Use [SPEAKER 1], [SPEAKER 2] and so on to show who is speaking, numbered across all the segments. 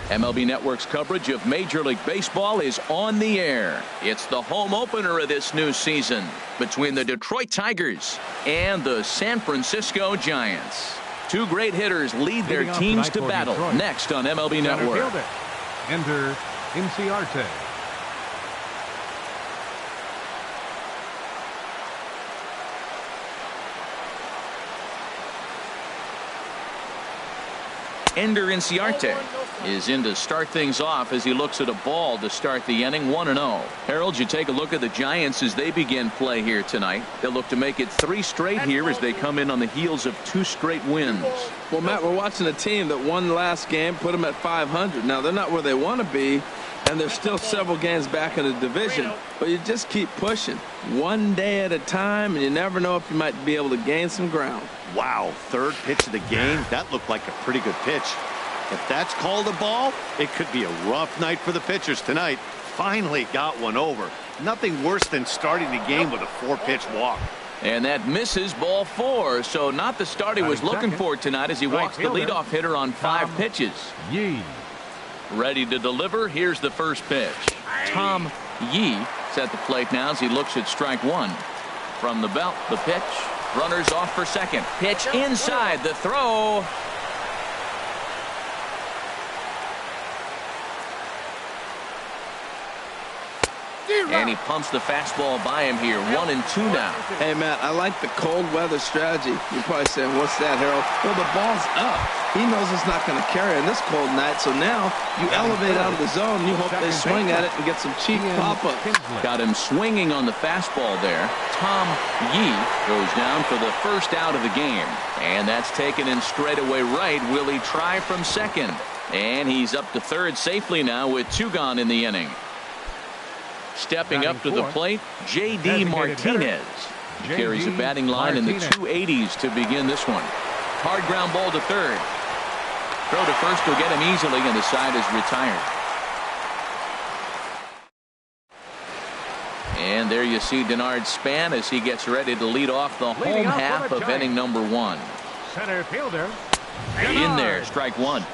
[SPEAKER 1] MLB Network's coverage of Major League Baseball is on the air. It's the home opener of this new season between the Detroit Tigers and the San Francisco Giants. Two great hitters lead their teams to battle next on MLB Network.
[SPEAKER 2] Enter Inciarte.
[SPEAKER 1] Ender Inciarte is in to start things off as he looks at a ball to start the inning. 1-0. Harold, you take a look at the Giants as they begin play here tonight. They'll look to make it 3 straight here as they come in on the heels of 2 straight wins.
[SPEAKER 3] Well, Matt, we're watching a team that won the last game, put them at 500. Now, they're not where they want to be, and they're still several games back in the division, but you just keep pushing one day at a time, and you never know if you might be able to gain some ground.
[SPEAKER 4] Wow, 3rd pitch of the game. That looked like a pretty good pitch. If that's called a ball, it could be a rough night for the pitchers tonight. Finally got one over. Nothing worse than starting the game with a 4-pitch walk.
[SPEAKER 1] And that misses, ball 4. So not the start he was looking for tonight as he walks the leadoff hitter on 5 pitches. Ready to deliver. Here's the first pitch. Tom Yee is at the plate now as he looks at strike 1. From the belt, the pitch. Runners off for second. Pitch inside. The throw. And he pumps the fastball by him here. 1-2 now.
[SPEAKER 3] Hey, Matt, I like the cold weather strategy. You're probably saying, what's that, Harold? Well, the ball's up. He knows it's not going to carry on this cold night, so now you elevate out of the zone. You hope they swing at it and get some cheap pop-ups.
[SPEAKER 1] Got him swinging on the fastball there. Tom Yee goes down for the first out of the game. And that's taken in straightaway right. Will he try from second? And he's up to third safely now with 2 gone in the inning. Stepping up to the plate, J.D. Martinez. He carries a batting line in the 280s to begin this one. Hard ground ball to third. Throw to first will get him easily, and the side is retired. And there you see Denard Span as he gets ready to lead off the home half of inning number 1.
[SPEAKER 2] Center fielder.
[SPEAKER 1] In there, strike 1.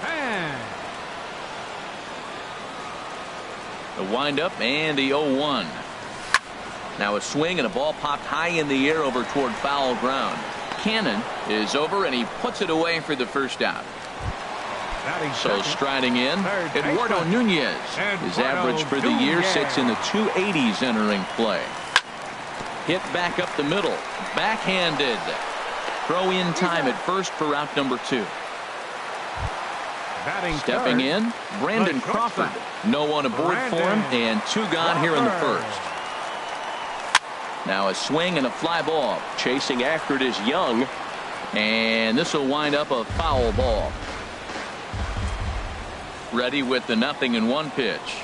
[SPEAKER 1] The windup and the 0-1. Now a swing and a ball popped high in the air over toward foul ground. Cannon is over and he puts it away for the first out. So striding in, Eduardo Nunez. His average for the year sits in the 280s entering play. Hit back up the middle. Backhanded. Throw in time at first for out number 2. Stepping in, Brandon Crawford. No one aboard for him, and 2 gone here in the first. Now a swing and a fly ball. Chasing after it is Young, and this will wind up a foul ball. Ready with the 0-1 pitch.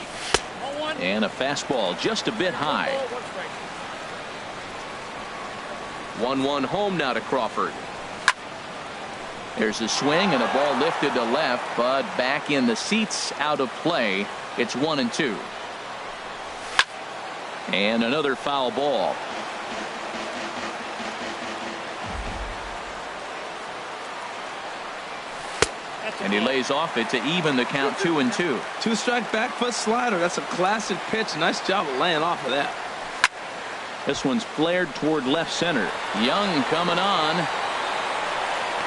[SPEAKER 1] And a fastball just a bit high. 1-1 home now to Crawford. There's a swing and a ball lifted to left, but back in the seats, out of play. It's 1-2. And another foul ball. And he lays off it to even the count 2-2.
[SPEAKER 3] 2-strike back foot slider. That's a classic pitch. Nice job of laying off of that.
[SPEAKER 1] This one's flared toward left center. Young coming on.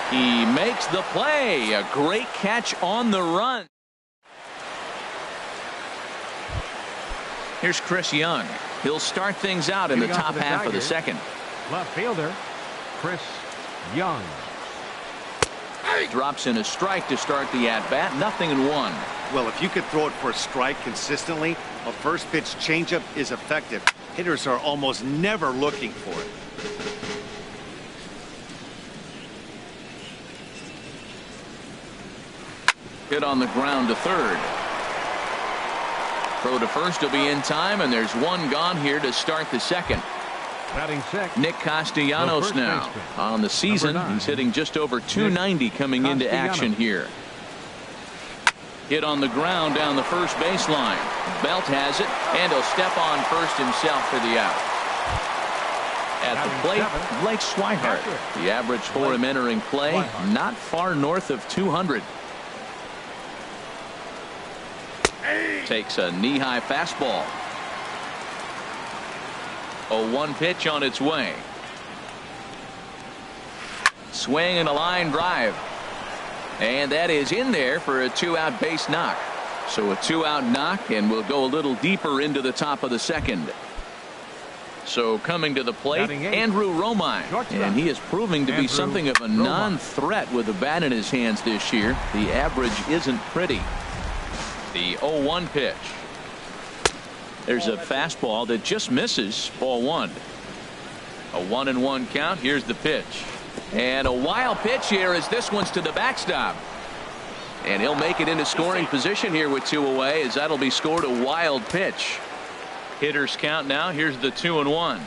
[SPEAKER 1] He makes the play. A great catch on the run. Here's Chris Young. He'll start things out in the top half of the second.
[SPEAKER 2] Left fielder, Chris Young.
[SPEAKER 1] Drops in a strike to start the at-bat. 0-1.
[SPEAKER 4] Well, if you could throw it for a strike consistently, a first pitch changeup is effective. Hitters are almost never looking for it.
[SPEAKER 1] Hit on the ground to third. Throw to first will be in time, and there's 1 gone here to start the second. Nick Castellanos now on the season. He's hitting just over 290 coming into action here. Hit on the ground down the first baseline. Belt has it, and he'll step on first himself for the out. At the plate, Blake Swihart. The average for him entering play, not far north of 200. Takes a knee-high fastball. 0-1 pitch on its way. Swing and a line drive. And that is in there for a 2-out base knock. So a 2-out knock, and we'll go a little deeper into the top of the second. So coming to the plate, Andrew Romine, and he is proving to be something of a non-threat with the bat in his hands this year. The average isn't pretty. The 0-1 pitch. There's a fastball that just misses. Ball 1. A 1-1 count. Here's the pitch. And a wild pitch here as this one's to the backstop. And he'll make it into scoring position here with 2 away, as that'll be scored a wild pitch. Hitters count now. Here's the 2-1.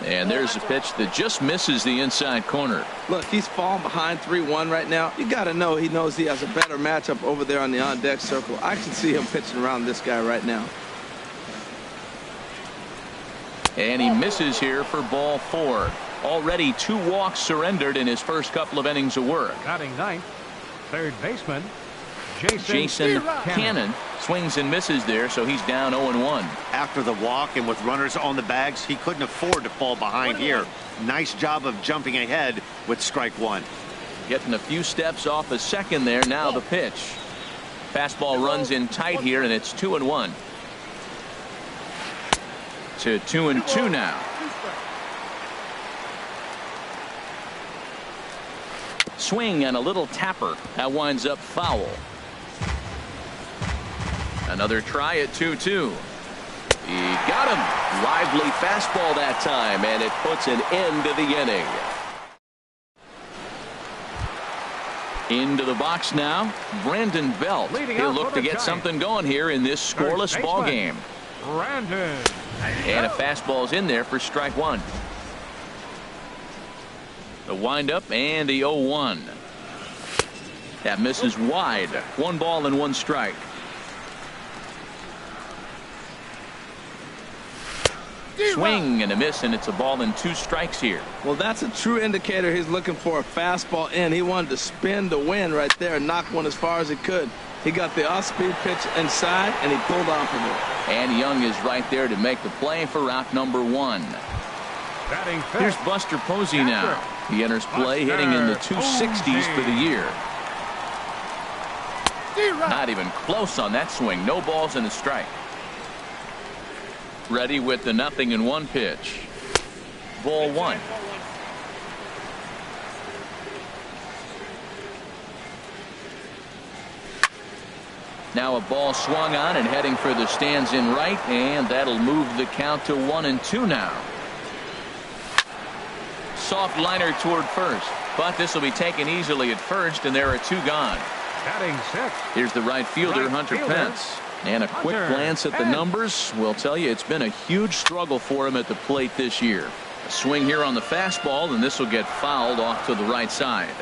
[SPEAKER 1] And there's a pitch that just misses the inside corner.
[SPEAKER 3] Look, he's falling behind 3-1 right now. You got to know he knows he has a better matchup over there on the on-deck circle. I can see him pitching around this guy right now.
[SPEAKER 1] And he misses here for ball 4. Already 2 walks surrendered in his first couple of innings of work.
[SPEAKER 2] Batting ninth, third baseman,
[SPEAKER 1] Jason Cannon swings and misses there, so he's down 0-1.
[SPEAKER 4] After the walk and with runners on the bags, he couldn't afford to fall behind here. Nice job of jumping ahead with strike 1.
[SPEAKER 1] Getting a few steps off a second there. Now the pitch. Fastball runs in tight here, and it's 2-1. To 2-2 now. Swing and a little tapper. That winds up foul. Another try at 2-2. He got him. Lively fastball that time, and it puts an end to the inning. Into the box now, Brandon Belt. He'll look to get something going here in this scoreless ball game.
[SPEAKER 2] Brandon.
[SPEAKER 1] And a fastball's in there for strike 1. The windup and the 0-1. That misses wide. 1 ball and 1 strike. Swing and a miss, and it's a ball and 2 strikes here.
[SPEAKER 3] Well, that's a true indicator he's looking for a fastball in. He wanted to spin the wind right there and knock one as far as he could. He got the off-speed pitch inside, and he pulled off of it.
[SPEAKER 1] And Young is right there to make the play for out number 1. Here's Buster Posey now. He enters play hitting in the 260s for the year. Not even close on that swing. No balls and a strike. Ready with the 0-1 pitch. Ball 1. Now a ball swung on and heading for the stands in right, and that'll move the count to 1-2 now. Soft liner toward first, but this will be taken easily at first, and there are 2 gone.
[SPEAKER 2] Batting 6.
[SPEAKER 1] Here's the right fielder, Hunter Pence. And a quick glance at the numbers will tell you it's been a huge struggle for him at the plate this year. A swing here on the fastball, and this will get fouled off to the right side.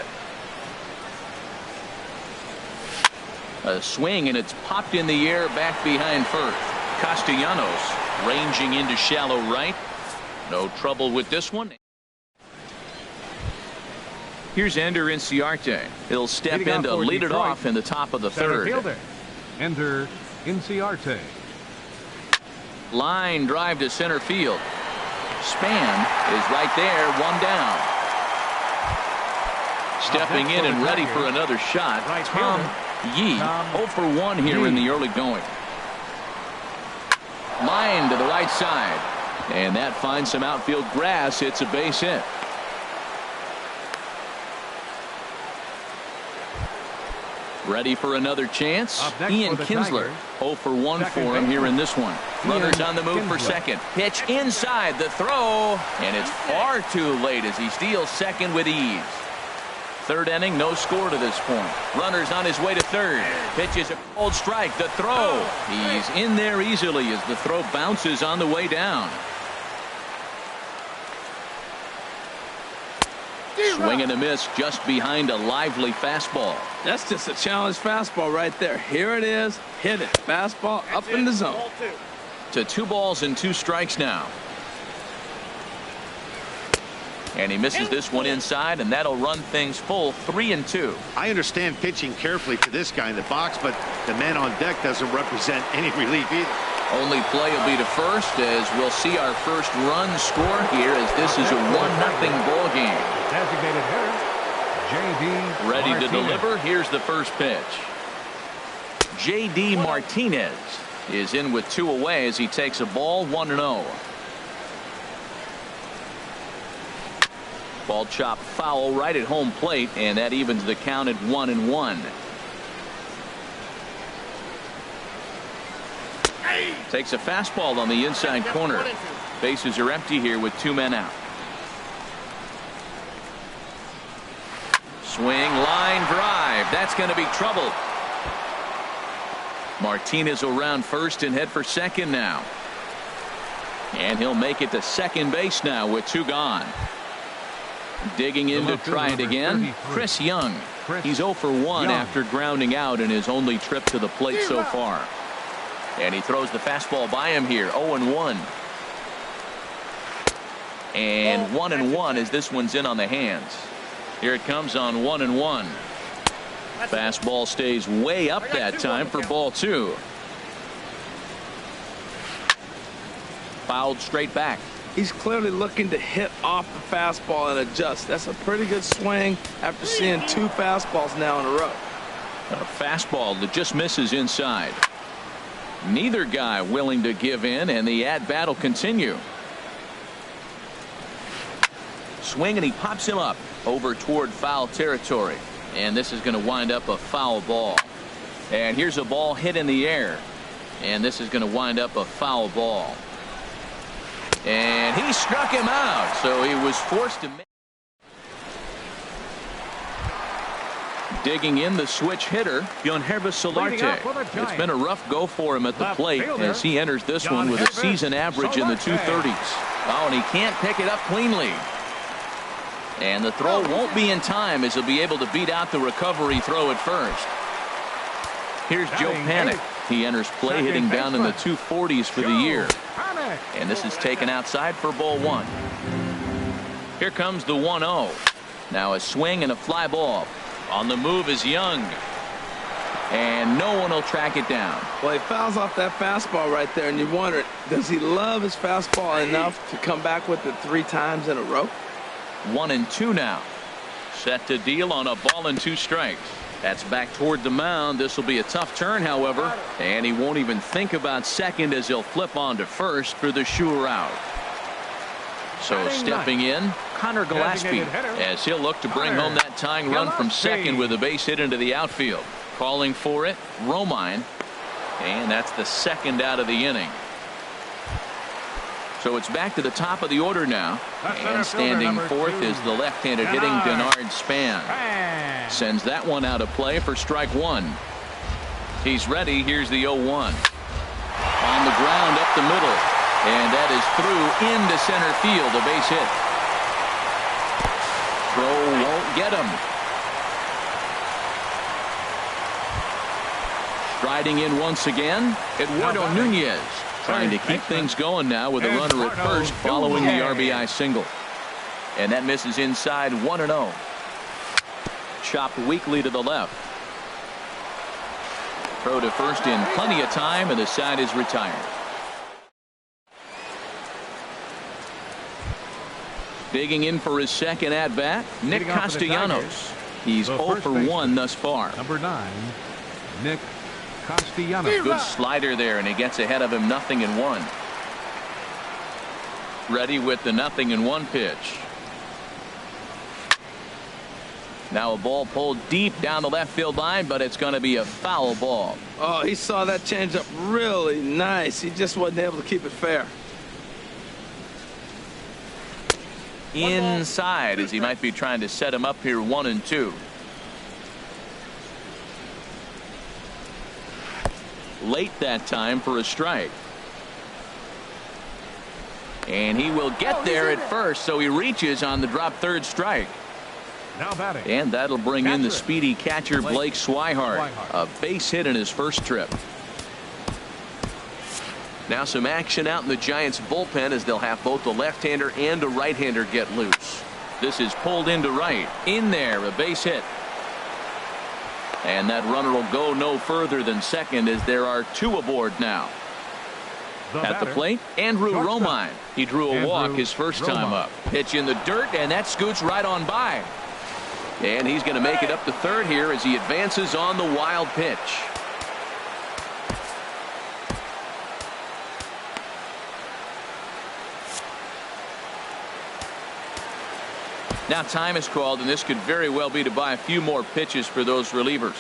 [SPEAKER 1] A swing, and it's popped in the air back behind first. Castellanos ranging into shallow right. No trouble with this one. Here's Ender Inciarte. He'll step in to lead it off in the top of the third.
[SPEAKER 2] Ender Inciarte.
[SPEAKER 1] Line drive to center field. Span is right there, 1 down. Stepping in and ready for another shot, Tom Yee, 0 for 1 here in the early going. Line to the right side, and that finds some outfield grass. It's a base hit. Ready for another chance. Ian Kinsler, 0 for 1 for him here in this one. Runners on the move for second. Pitch inside, the throw, and it's far too late as he steals second with ease. Third inning, no score to this point. Runners on his way to third. Pitches a cold strike, the throw. He's in there easily as the throw bounces on the way down. Swing and a miss just behind a lively fastball.
[SPEAKER 3] That's just a challenge fastball right there. Here it is. Hit it. Fastball up in the zone.
[SPEAKER 1] To 2 balls and 2 strikes now. And he misses this one inside, and that'll run things full 3-2.
[SPEAKER 4] I understand pitching carefully to this guy in the box, but the man on deck doesn't represent any relief either.
[SPEAKER 1] Only play will be to first, as we'll see our first run score here, as this is a 1-0 ball game.
[SPEAKER 2] Designated hitter, J.D.
[SPEAKER 1] Ready to
[SPEAKER 2] Martinez.
[SPEAKER 1] deliver. Here's the first pitch. J.D. Martinez is in with 2 away as he takes a ball 1-0. Ball chopped foul right at home plate, and that evens the count at 1-1. Takes a fastball on the inside corner. Bases are empty here with 2 men out. Swing, line drive. That's going to be trouble. Martinez will round first and head for second now. And he'll make it to second base now with 2 gone. Digging in to try it again, Chris Young. He's 0 for 1 after grounding out in his only trip to the plate so far. And he throws the fastball by him here, 0-1. And 1-1 as this one's in on the hands. Here it comes on 1-1. Fastball stays way up that time for ball 2. Fouled straight back.
[SPEAKER 3] He's clearly looking to hit off the fastball and adjust. That's a pretty good swing after seeing 2 fastballs now in a row.
[SPEAKER 1] A fastball that just misses inside. Neither guy willing to give in, and the at-bat will continue. Swing, and he pops him up over toward foul territory. And this is going to wind up a foul ball. And here's a ball hit in the air. And this is going to wind up a foul ball. And he struck him out, so he was forced to make. Digging in, the switch hitter, hrezzo. It's been a rough go for him at the plate as he enters this one with a season average in the 230s. Oh, and he can't pick it up cleanly. And the throw won't be in time as he'll be able to beat out the recovery throw at first. Here's Joe Panik. He enters play hitting down in the 240s for the year. And this is taken outside for ball 1. Here comes the 1-0. Now a swing and a fly ball. On the move is Young. And no one will track it down.
[SPEAKER 3] Well, he fouls off that fastball right there, and you wonder, does he love his fastball enough to come back with it 3 times in a row?
[SPEAKER 1] 1-2 now. Set to deal on a ball and 2 strikes. That's back toward the mound. This will be a tough turn, however, and he won't even think about second as he'll flip on to first for the sure out. So stepping in, Connor Gillespie, as he'll look to bring home that tying run from second with a base hit into the outfield. Calling for it, Romine, and that's the second out of the inning. So it's back to the top of the order now, and standing fourth is the left-handed hitting Denard Span. Sends that one out of play for strike 1. He's ready. Here's the 0-1. On the ground up the middle, and that is through into center field, a base hit. Throw won't get him. Striding in once again, Eduardo Nunez, trying to keep things going now with a runner at first following the RBI single. And that misses inside, 1-0. Chopped weakly to the left. Throw to first in plenty of time, and the side is retired. Digging in for his second at-bat, Nick Castellanos. He's 0 for 1 thus far.
[SPEAKER 2] Number 9, Nick Castellanos.
[SPEAKER 1] Good slider there, and he gets ahead of him, 0-1. Ready with the 0-1 pitch. Now a ball pulled deep down the left field line, but it's going to be a foul ball.
[SPEAKER 3] Oh, he saw that changeup really nice. He just wasn't able to keep it fair.
[SPEAKER 1] Inside, as he might be trying to set him up here, 1-2. Late that time for a strike. And he will get there at first, so he reaches on the drop third strike.
[SPEAKER 2] Now batting.
[SPEAKER 1] And that'll bring in the speedy catcher Blake Swihart. A base hit in his first trip. Now some action out in the Giants bullpen as they'll have both the left-hander and a right-hander get loose. This is pulled into right. In there, a base hit. And that runner will go no further than second as there are 2 aboard now. At the plate, Andrew Romine. He drew a walk his first time up. Pitch in the dirt, and that scoots right on by. And he's going to make it up to third here as he advances on the wild pitch. Now time is called, and this could very well be to buy a few more pitches for those relievers.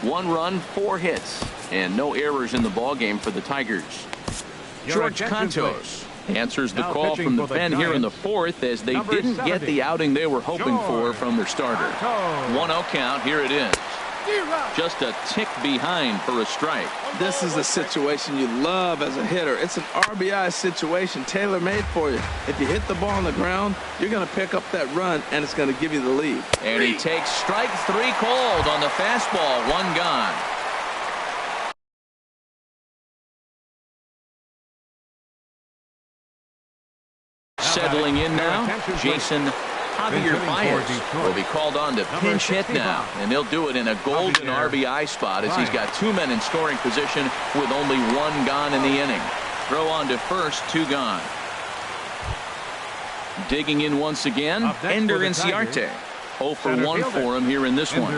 [SPEAKER 1] 1 run, 4 hits, and no errors in the ballgame for the Tigers. George Contos answers the call from the pen here in the 4th as they didn't get the outing they were hoping for from their starter. 1-0 count. Here it is. Just a tick behind for a strike.
[SPEAKER 3] This is a situation you love as a hitter. It's an RBI situation tailor-made for you. If you hit the ball on the ground, you're going to pick up that run, and it's going to give you the lead.
[SPEAKER 1] And he takes strike 3 called on the fastball. 1 gone. Settling in now, Jason Javier Baez will be called on to pinch hit now, and he'll do it in a golden RBI spot as he's got 2 men in scoring position with only 1 gone in the inning. Throw on to first, 2 gone. Digging in once again, Ender Inciarte. 0 for 1 for him here in this one.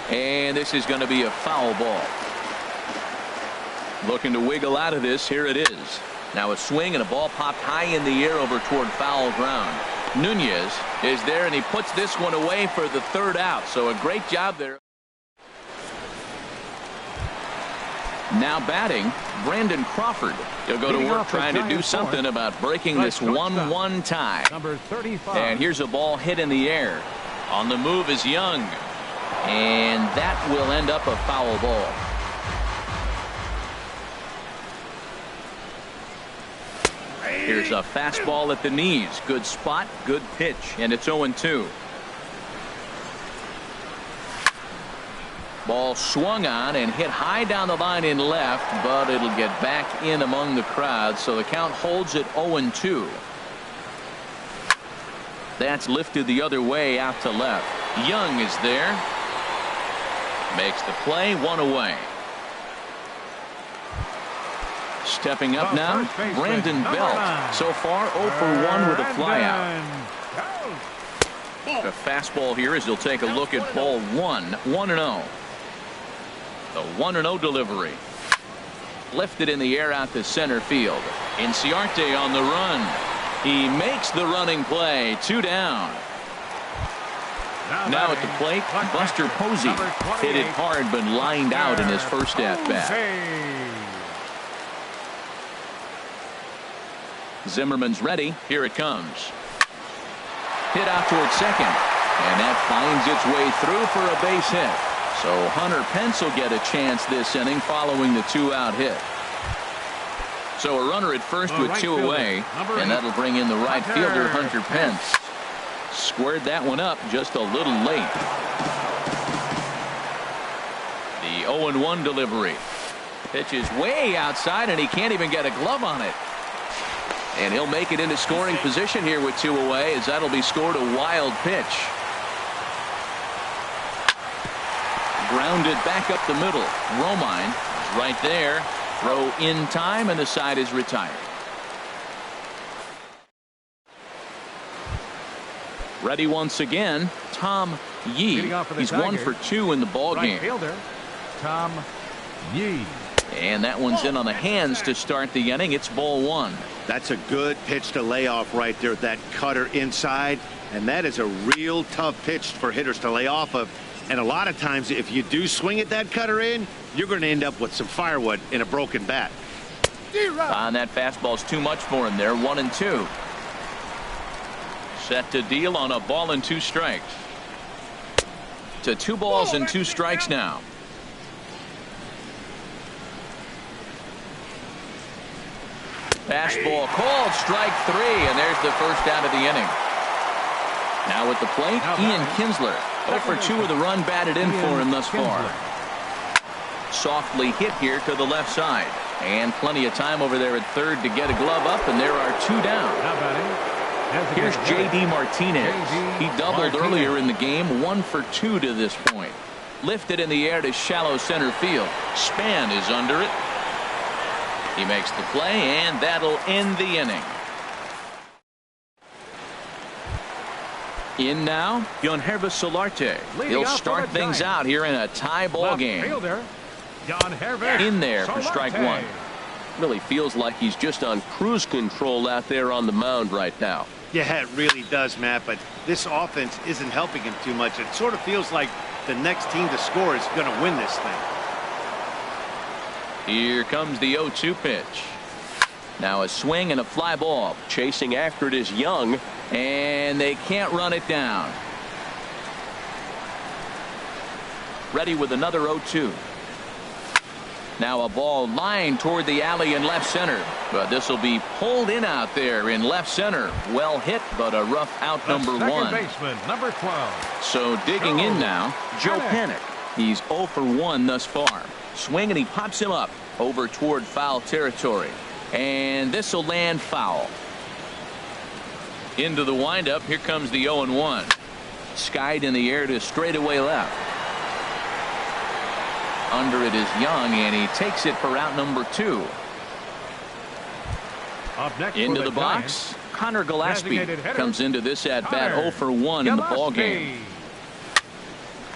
[SPEAKER 1] And this is going to be a foul ball. Looking to wiggle out of this. Here it is. Now a swing and a ball popped high in the air over toward foul ground. Nunez is there, and he puts this one away for the 3rd out. So a great job there. Now batting, Brandon Crawford. He'll go to work trying to do something about breaking this 1-1 tie.
[SPEAKER 2] Number 35.
[SPEAKER 1] And here's a ball hit in the air. On the move is Young. And that will end up a foul ball. Here's a fastball at the knees. Good spot, good pitch, and it's 0-2. Ball swung on and hit high down the line in left, but it'll get back in among the crowd, so the count holds at 0-2. That's lifted the other way out to left. Young is there. Makes the play, 1 away. Stepping up now, Brandon Belt. So far 0 for 1 with a flyout. A fastball here as he'll take a look at ball 1. 1-0. The 1-0 delivery. Lifted in the air out to center field. Inciarte on the run. He makes the running play. 2 down. Now at the plate, Buster Posey. Hit it hard but lined out in his first at-bat. Zimmerman's ready. Here it comes. Hit out towards second. And that finds its way through for a base hit. So Hunter Pence will get a chance this inning following the 2-out hit. So a runner at first with 2 away. And that'll bring in the right fielder, Hunter Pence. Squared that one up just a little late. The 0-1 delivery. Pitch is way outside, and he can't even get a glove on it. And he'll make it into scoring position here with 2 away, as that'll be scored a wild pitch. Grounded back up the middle. Romine is right there. Throw in time, and the side is retired. Ready once again, Tom Yee. He's 1 for 2 in the ball game.
[SPEAKER 2] Fielder, Tom Yee.
[SPEAKER 1] And that one's in on the hands to start the inning. It's ball 1.
[SPEAKER 4] That's a good pitch to lay off right there. That cutter inside. And that is a real tough pitch for hitters to lay off of. And a lot of times, if you do swing at that cutter in, you're going to end up with some firewood in a broken bat.
[SPEAKER 1] And that fastball's too much for him there. 1-2. Set to deal on a ball and 2 strikes. To 2 balls and 2 strikes now. Fastball called, strike 3, and there's the first out of the inning. Now at the plate, Ian Kinsler. 0 for 2 with a run batted in for him thus far. Softly hit here to the left side. And plenty of time over there at third to get a glove up, and there are 2 down.
[SPEAKER 2] Now batting.
[SPEAKER 1] Here's J.D. Martinez. He doubled earlier in the game, 1 for 2 to this point. Lifted in the air to shallow center field. Span is under it. He makes the play, and that'll end the inning. In now, Hrezzo Solarte. He'll start things out here in a tie ball game. In there for strike 1. Really feels like he's just on cruise control out there on the mound right now.
[SPEAKER 4] Yeah, it really does, Matt, but this offense isn't helping him too much. It sort of feels like the next team to score is going to win this thing.
[SPEAKER 1] Here comes the 0-2 pitch. Now a swing and a fly ball. Chasing after it is Young, and they can't run it down. Ready with another 0-2. Now a ball lined toward the alley in left center, but this will be pulled in out there in left center. Well hit, but a rough out. Number 1.
[SPEAKER 2] Baseman, number 12.
[SPEAKER 1] So digging in now, Joe Panik. He's 0 for 1 thus far. Swing, and he pops him up over toward foul territory, and this will land foul. Into the windup. Here comes the 0-1. Skied in the air to straightaway left. Under it is Young, and he takes it for out number 2.
[SPEAKER 2] Up next
[SPEAKER 1] into
[SPEAKER 2] the
[SPEAKER 1] the box, Connor Gillespie comes into this at bat 0 for 1 in the ball game.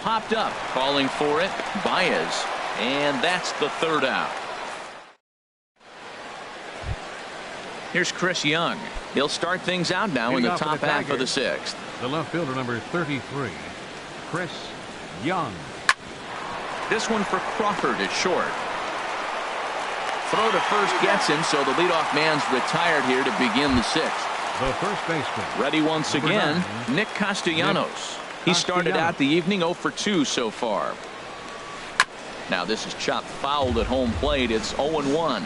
[SPEAKER 1] Popped up, calling for it, Baez, and that's the 3rd out. Here's Chris Young. He'll start things out now in the top half of the 6th.
[SPEAKER 2] The left fielder, number 33, Chris Young.
[SPEAKER 1] This one for Crawford is short. Throw to first gets him, so the leadoff man's retired here to begin the 6th.
[SPEAKER 2] The first baseman.
[SPEAKER 1] Ready once again, Nick Castellanos. He started out the evening 0 for 2 so far. Now this is chopped foul at home plate. It's 0-1.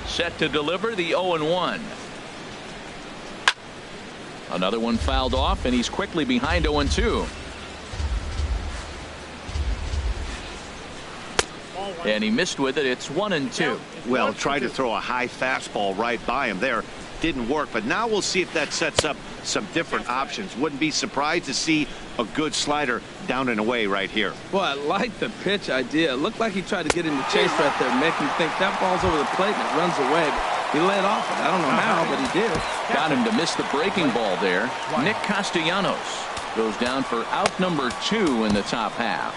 [SPEAKER 1] Set to deliver the 0-1. Another one fouled off, and he's quickly behind 0-2. And he missed with it. It's 1-2.
[SPEAKER 4] Well, tried to throw a high fastball right by him there. Didn't work, but now we'll see if that sets up some different options. Wouldn't be surprised to see a good slider down and away right here.
[SPEAKER 3] Well, I like the pitch idea. It looked like he tried to get him to chase right there, make him think that ball's over the plate and it runs away. But he let off it. I don't know how, but he did.
[SPEAKER 1] Got him to miss the breaking ball there. Nick Castellanos goes down for out number 2 in the top half.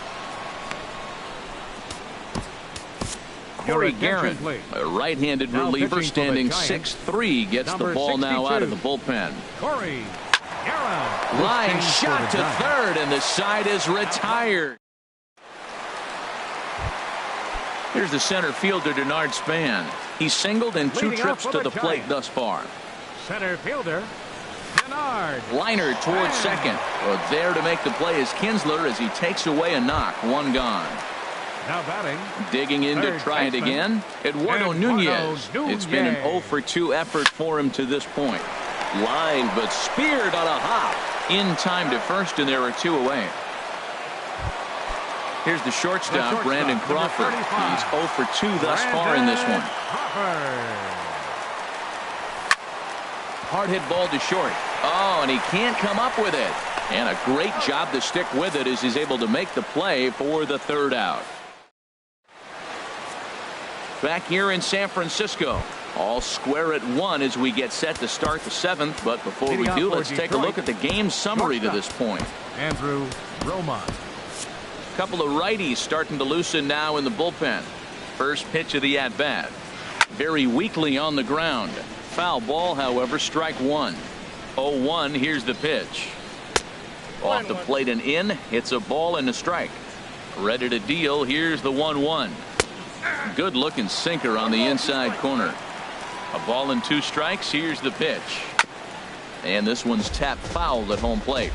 [SPEAKER 1] Corey Guerin, a right-handed reliever standing 6'3", gets the ball now out of the bullpen.
[SPEAKER 2] Corey Guerin.
[SPEAKER 1] Line shot to third, and the side is retired. Here's the center fielder, Denard Span. He's singled in 2 trips to the plate thus far.
[SPEAKER 2] Center fielder, Denard.
[SPEAKER 1] Liner towards second. Well, there to make the play is Kinsler as he takes away a knock. 1 gone.
[SPEAKER 2] Now batting.
[SPEAKER 1] Digging in to try it again, Eduardo Nunez. It's been an 0 for 2 effort for him to this point. Lined but speared on a hop. In time to first, and there are 2 away. Here's the shortstop, Brandon Crawford. He's 0 for 2 thus far in this one. Hard hit ball to short. Oh, and he can't come up with it. And a great job to stick with it as he's able to make the play for the 3rd out. Back here in San Francisco, all square at 1 as we get set to start the 7th. But before we do, let's take a look at the game summary to this point.
[SPEAKER 2] Andrew Roman.
[SPEAKER 1] Couple of righties starting to loosen now in the bullpen. First pitch of the at-bat. Very weakly on the ground. Foul ball, however, strike 1. 0-1, here's the pitch. Off the plate and in. It's a ball and a strike. Ready to deal. Here's the 1-1. Good looking sinker on the inside corner. A ball and 2 strikes. Here's the pitch. And this one's tapped foul at home plate.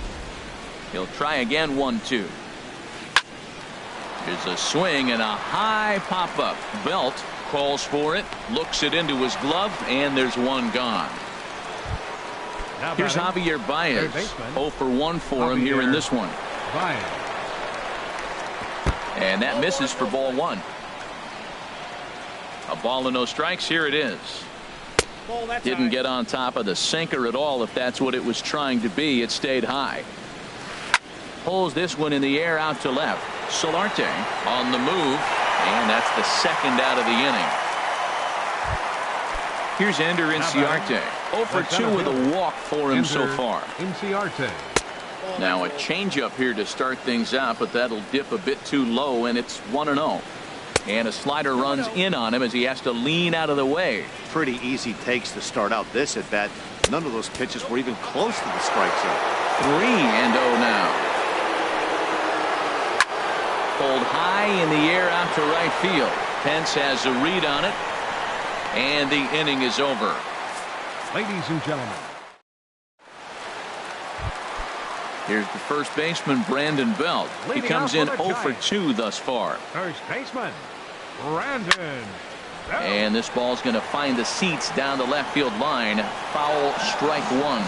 [SPEAKER 1] He'll try again. 1-2. Here's a swing and a high pop up. Belt calls for it. Looks it into his glove. And there's 1 gone. Here's Javier Baez. 0 for 1 for him here in this one. And that misses for ball 1. A ball and no strikes. Here it is. Didn't get on top of the sinker at all. If that's what it was trying to be, it stayed high. Pulls this one in the air out to left. Solarte on the move, and that's the second out of the inning. Here's Ender Inciarte. 0 for 2 with a walk for him so far.
[SPEAKER 2] Inciarte.
[SPEAKER 1] Now a changeup here to start things out, but that'll dip a bit too low, and it's 1-0. And a slider runs in on him as he has to lean out of the way.
[SPEAKER 4] Pretty easy takes to start out this at bat. None of those pitches were even close to the strike zone.
[SPEAKER 1] 3-0 now. Pulled high in the air out to right field. Pence has a read on it, and the inning is over.
[SPEAKER 2] Ladies and gentlemen.
[SPEAKER 1] Here's the first baseman, Brandon Belt. He comes in 0 for 2 thus far.
[SPEAKER 2] First baseman, Brandon Belt.
[SPEAKER 1] And this ball's going to find the seats down the left field line. Foul, strike one.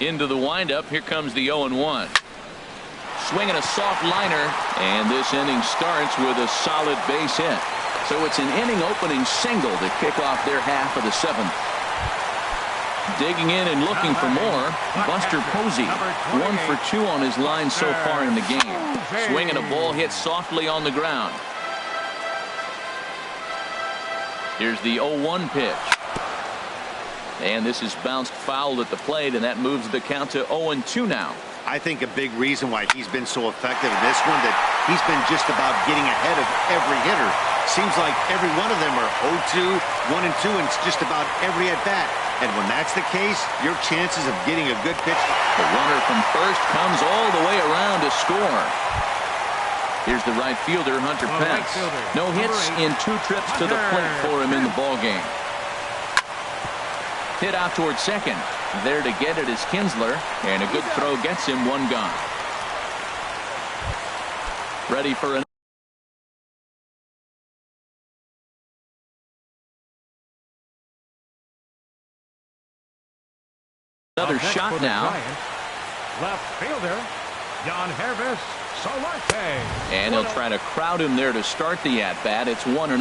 [SPEAKER 1] Into the windup. Here comes the 0-1. Swinging a soft liner, and this inning starts with a solid base hit. So it's an inning opening single to kick off their half of the 7th. Digging in and looking for more, Buster Posey. 1 for 2 on his line so far in the game. Swinging a ball hit softly on the ground. Here's the 0-1 pitch. And this is bounced foul at the plate, and that moves the count to 0-2 now.
[SPEAKER 4] I think a big reason why he's been so effective in this one, that he's been just about getting ahead of every hitter. Seems like every one of them are 0-2, 1-2, and it's just about every at-bat. And when that's the case, your chances of getting a good pitch.
[SPEAKER 1] The runner from first comes all the way around to score. Here's the right fielder, Hunter Pence. No hits in 2 trips to the plate for him in the ballgame. Hit out towards second. There to get it is Kinsler, and a good throw gets him 1 gone. Ready for an another shot now.
[SPEAKER 2] Left fielder, hrezzo.
[SPEAKER 1] And he'll try to crowd him there to start the at-bat. It's 1-0.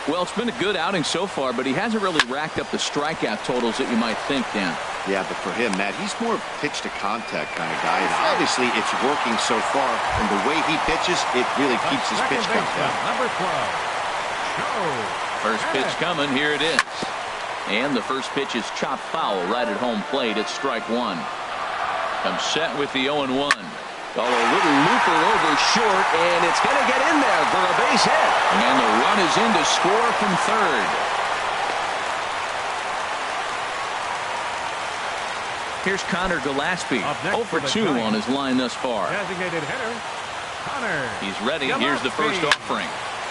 [SPEAKER 1] Well, it's been a good outing so far, but he hasn't really racked up the strikeout totals that you might think, Dan.
[SPEAKER 4] Yeah, but for him, Matt, he's more pitch to contact kind of guy. And obviously, it's working so far. And the way he pitches, it really keeps his pitch count down.
[SPEAKER 2] Number 12.
[SPEAKER 1] First pitch coming. Here it is. And the first pitch is chopped foul right at home plate. It's strike 1. Comes set with the 0-1. Oh, a little looper over short, and it's going to get in there for a base hit. And the run is in to score from third. Here's Connor Gillespie. 0 for 2 on his line thus far.
[SPEAKER 2] Designated hitter, Connor.
[SPEAKER 1] He's ready. Here's the first offering.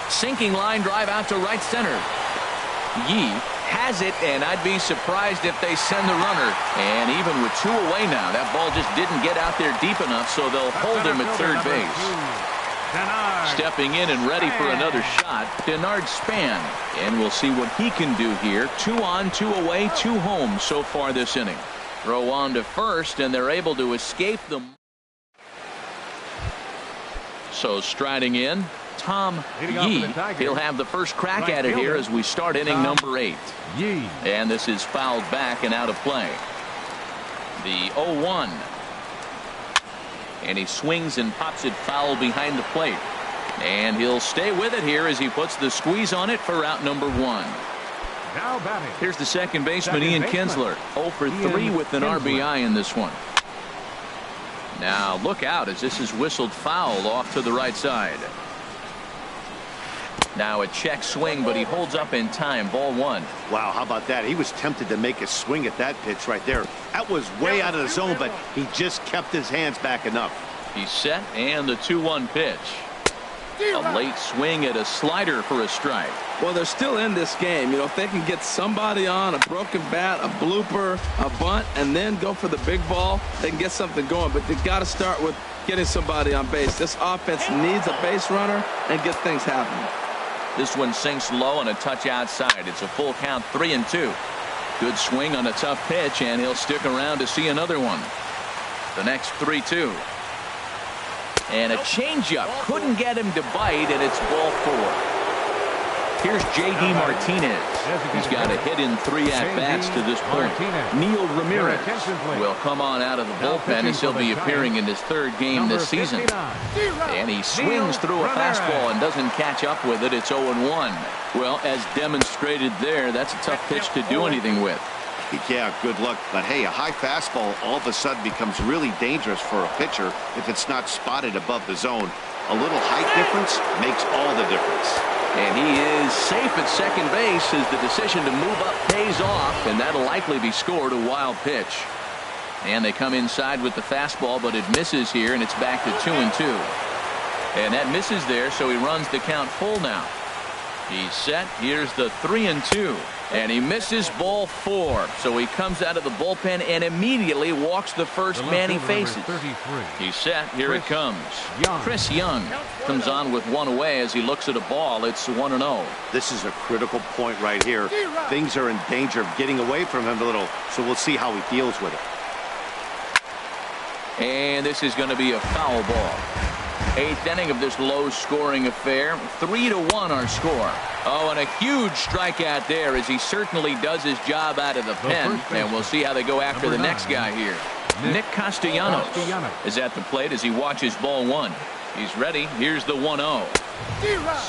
[SPEAKER 1] Sinking line drive out to right center. Yee has it, and I'd be surprised if they send the runner. And even with 2 away now, that ball just didn't get out there deep enough, so they'll hold him at third base. Stepping in and ready for another shot, Denard Span. And we'll see what he can do here. 2 on, 2 away, 2 home so far this inning. Throw on to first, and they're able to escape them. So striding in, Tom Yee. He'll have the first crack at it here as we start inning number 8.
[SPEAKER 2] Yee.
[SPEAKER 1] And this is fouled back and out of play. The 0-1. And he swings and pops it foul behind the plate. And he'll stay with it here as he puts the squeeze on it for out number 1.
[SPEAKER 2] Now batting.
[SPEAKER 1] Here's the second baseman, Ian Kinsler. 0 for 3 with an RBI in this one. Now look out as this is whistled foul off to the right side. Now a check swing, but he holds up in time. Ball 1.
[SPEAKER 4] Wow, how about that? He was tempted to make a swing at that pitch right there. That was way out of the zone, but he just kept his hands back enough.
[SPEAKER 1] He's set, and the 2-1 pitch. A late swing at a slider for a strike.
[SPEAKER 3] Well, they're still in this game. You know, if they can get somebody on, a broken bat, a blooper, a bunt, and then go for the big ball, they can get something going. But they've got to start with getting somebody on base. This offense needs a base runner and get things happening.
[SPEAKER 1] This one sinks low and a touch outside. It's a full count, 3-2. Good swing on a tough pitch, and he'll stick around to see another one. The next 3-2. And a changeup couldn't get him to bite, and it's ball 4. Here's J.D. Martinez. He's got a hit in 3 at-bats to this point. Neil Ramirez will come on out of the bullpen as he'll be appearing in his 3rd game this season. And he swings through a fastball and doesn't catch up with it. It's 0-1. Well, as demonstrated there, that's a tough pitch to do anything with.
[SPEAKER 4] Yeah, good luck. But hey, a high fastball all of a sudden becomes really dangerous for a pitcher if it's not spotted above the zone. A little height difference makes all the difference.
[SPEAKER 1] And he is safe at second base as the decision to move up pays off, and that'll likely be scored. A wild pitch. And they come inside with the fastball, but it misses here, and it's back to 2-2. And that misses there, so he runs the count full now. He's set. Here's the 3-2. And he misses ball 4. So he comes out of the bullpen and immediately walks the first man he faces. He's set. Here it comes. Chris Young comes on with 1 away as he looks at a ball. It's 1-0.
[SPEAKER 4] This is a critical point right here. Things are in danger of getting away from him a little, so we'll see how he deals with it.
[SPEAKER 1] And this is going to be a foul ball. 8th inning of this low-scoring affair. 3-1 our score. Oh, and a huge strikeout there as he certainly does his job out of the pen. And we'll see how they go after the next guy here. Nick Castellanos is at the plate as he watches ball 1. He's ready. Here's the 1-0.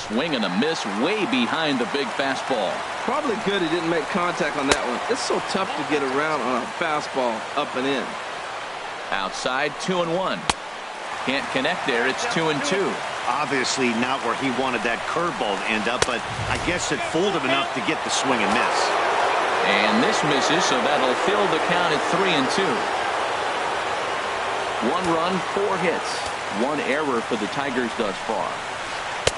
[SPEAKER 1] Swing and a miss way behind the big fastball.
[SPEAKER 3] Probably good he didn't make contact on that one. It's so tough to get around on a fastball up and in.
[SPEAKER 1] Outside, 2-1. Can't connect there. It's 2-2.
[SPEAKER 4] Obviously not where he wanted that curveball to end up, but I guess it fooled him enough to get the swing and miss.
[SPEAKER 1] And this misses, so that'll fill the count at 3-2. 1 run, 4 hits. 1 error for the Tigers thus far.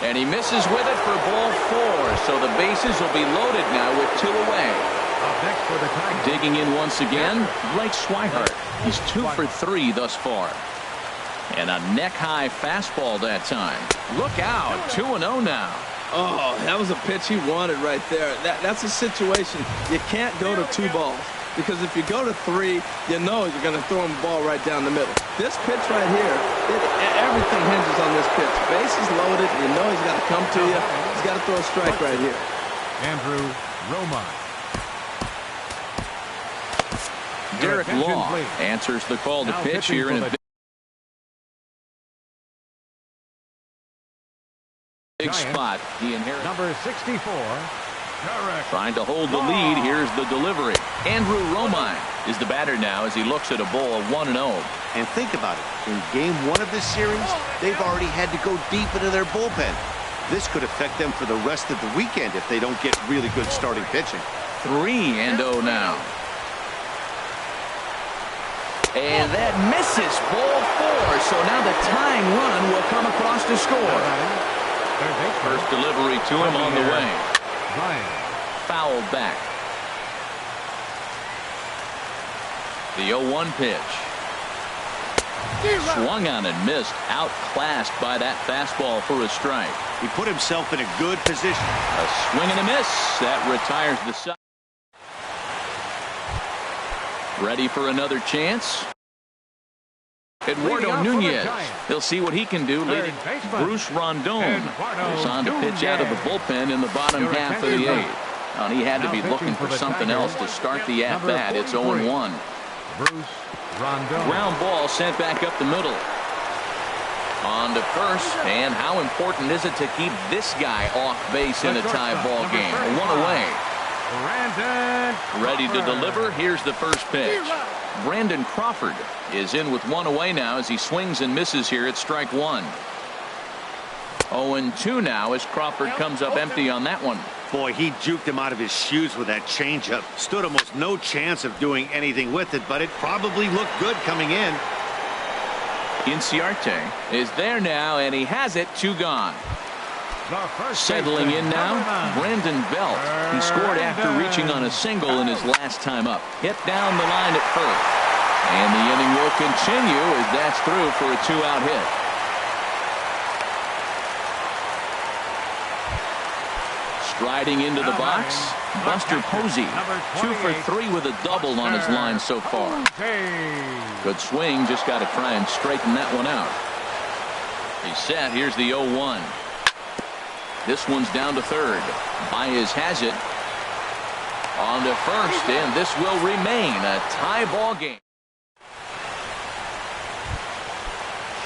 [SPEAKER 1] And he misses with it for ball 4, so the bases will be loaded now with 2 away. Digging in once again, Blake Swihart. He's 2 for 3 thus far. And a neck-high fastball that time. Look out, 2-0 now.
[SPEAKER 3] Oh, that was a pitch he wanted right there. That's a situation you can't go to 2 balls. Because if you go to 3, you know you're going to throw him the ball right down the middle. This pitch right here, everything hinges on this pitch. Base is loaded. You know he's got to come to you. He's got to throw a strike right here.
[SPEAKER 2] Andrew Romine.
[SPEAKER 1] Derek Law answers the call to pitch here in a big spot. He inherits
[SPEAKER 2] number 64.
[SPEAKER 1] Trying to hold the lead. Here's the delivery. Andrew Romine is the batter now as he looks at a ball of 1-0.
[SPEAKER 4] And think about it. In game 1 of this series, they've already had to go deep into their bullpen. This could affect them for the rest of the weekend if they don't get really good starting pitching.
[SPEAKER 1] 3-0 now. And that misses ball 4. So now the tying run will come across to score. First delivery to him on the way. Fouled back. The 0-1 pitch. Swung on and missed. Outclassed by that fastball for a strike.
[SPEAKER 4] He put himself in a good position.
[SPEAKER 1] A swing and a miss. That retires the side. Ready for another chance. Eduardo Nunez. He'll see what he can do. Bruce Rondon is on to pitch out of the bullpen in the bottom half of the 8th. And he had to be looking for something else to start the at-bat. It's 0-1.
[SPEAKER 2] Bruce Rondon.
[SPEAKER 1] Ground ball sent back up the middle. On to first. And how important is it to keep this guy off base in a tie ball game? 1 away. Ready to deliver. Here's the first pitch. Brandon Crawford is in with 1 away now as he swings and misses here at strike 1. 0-2 now as Crawford comes up empty on that one.
[SPEAKER 4] Boy, he juked him out of his shoes with that changeup. Stood almost no chance of doing anything with it, but it probably looked good coming in.
[SPEAKER 1] Inciarte is there now, and he has it. 2 gone. Settling in now, Brandon Belt. He scored after reaching on a single in his last time up. Hit down the line at first. And the inning will continue as that's through for a 2-out hit. Striding into the box, Buster Posey. 2 for 3 with a double on his line so far. Good swing, just got to try and straighten that one out. He's set. Here's the 0-1. This one's down to third. Baez has it. On to first, and this will remain a tie ball game.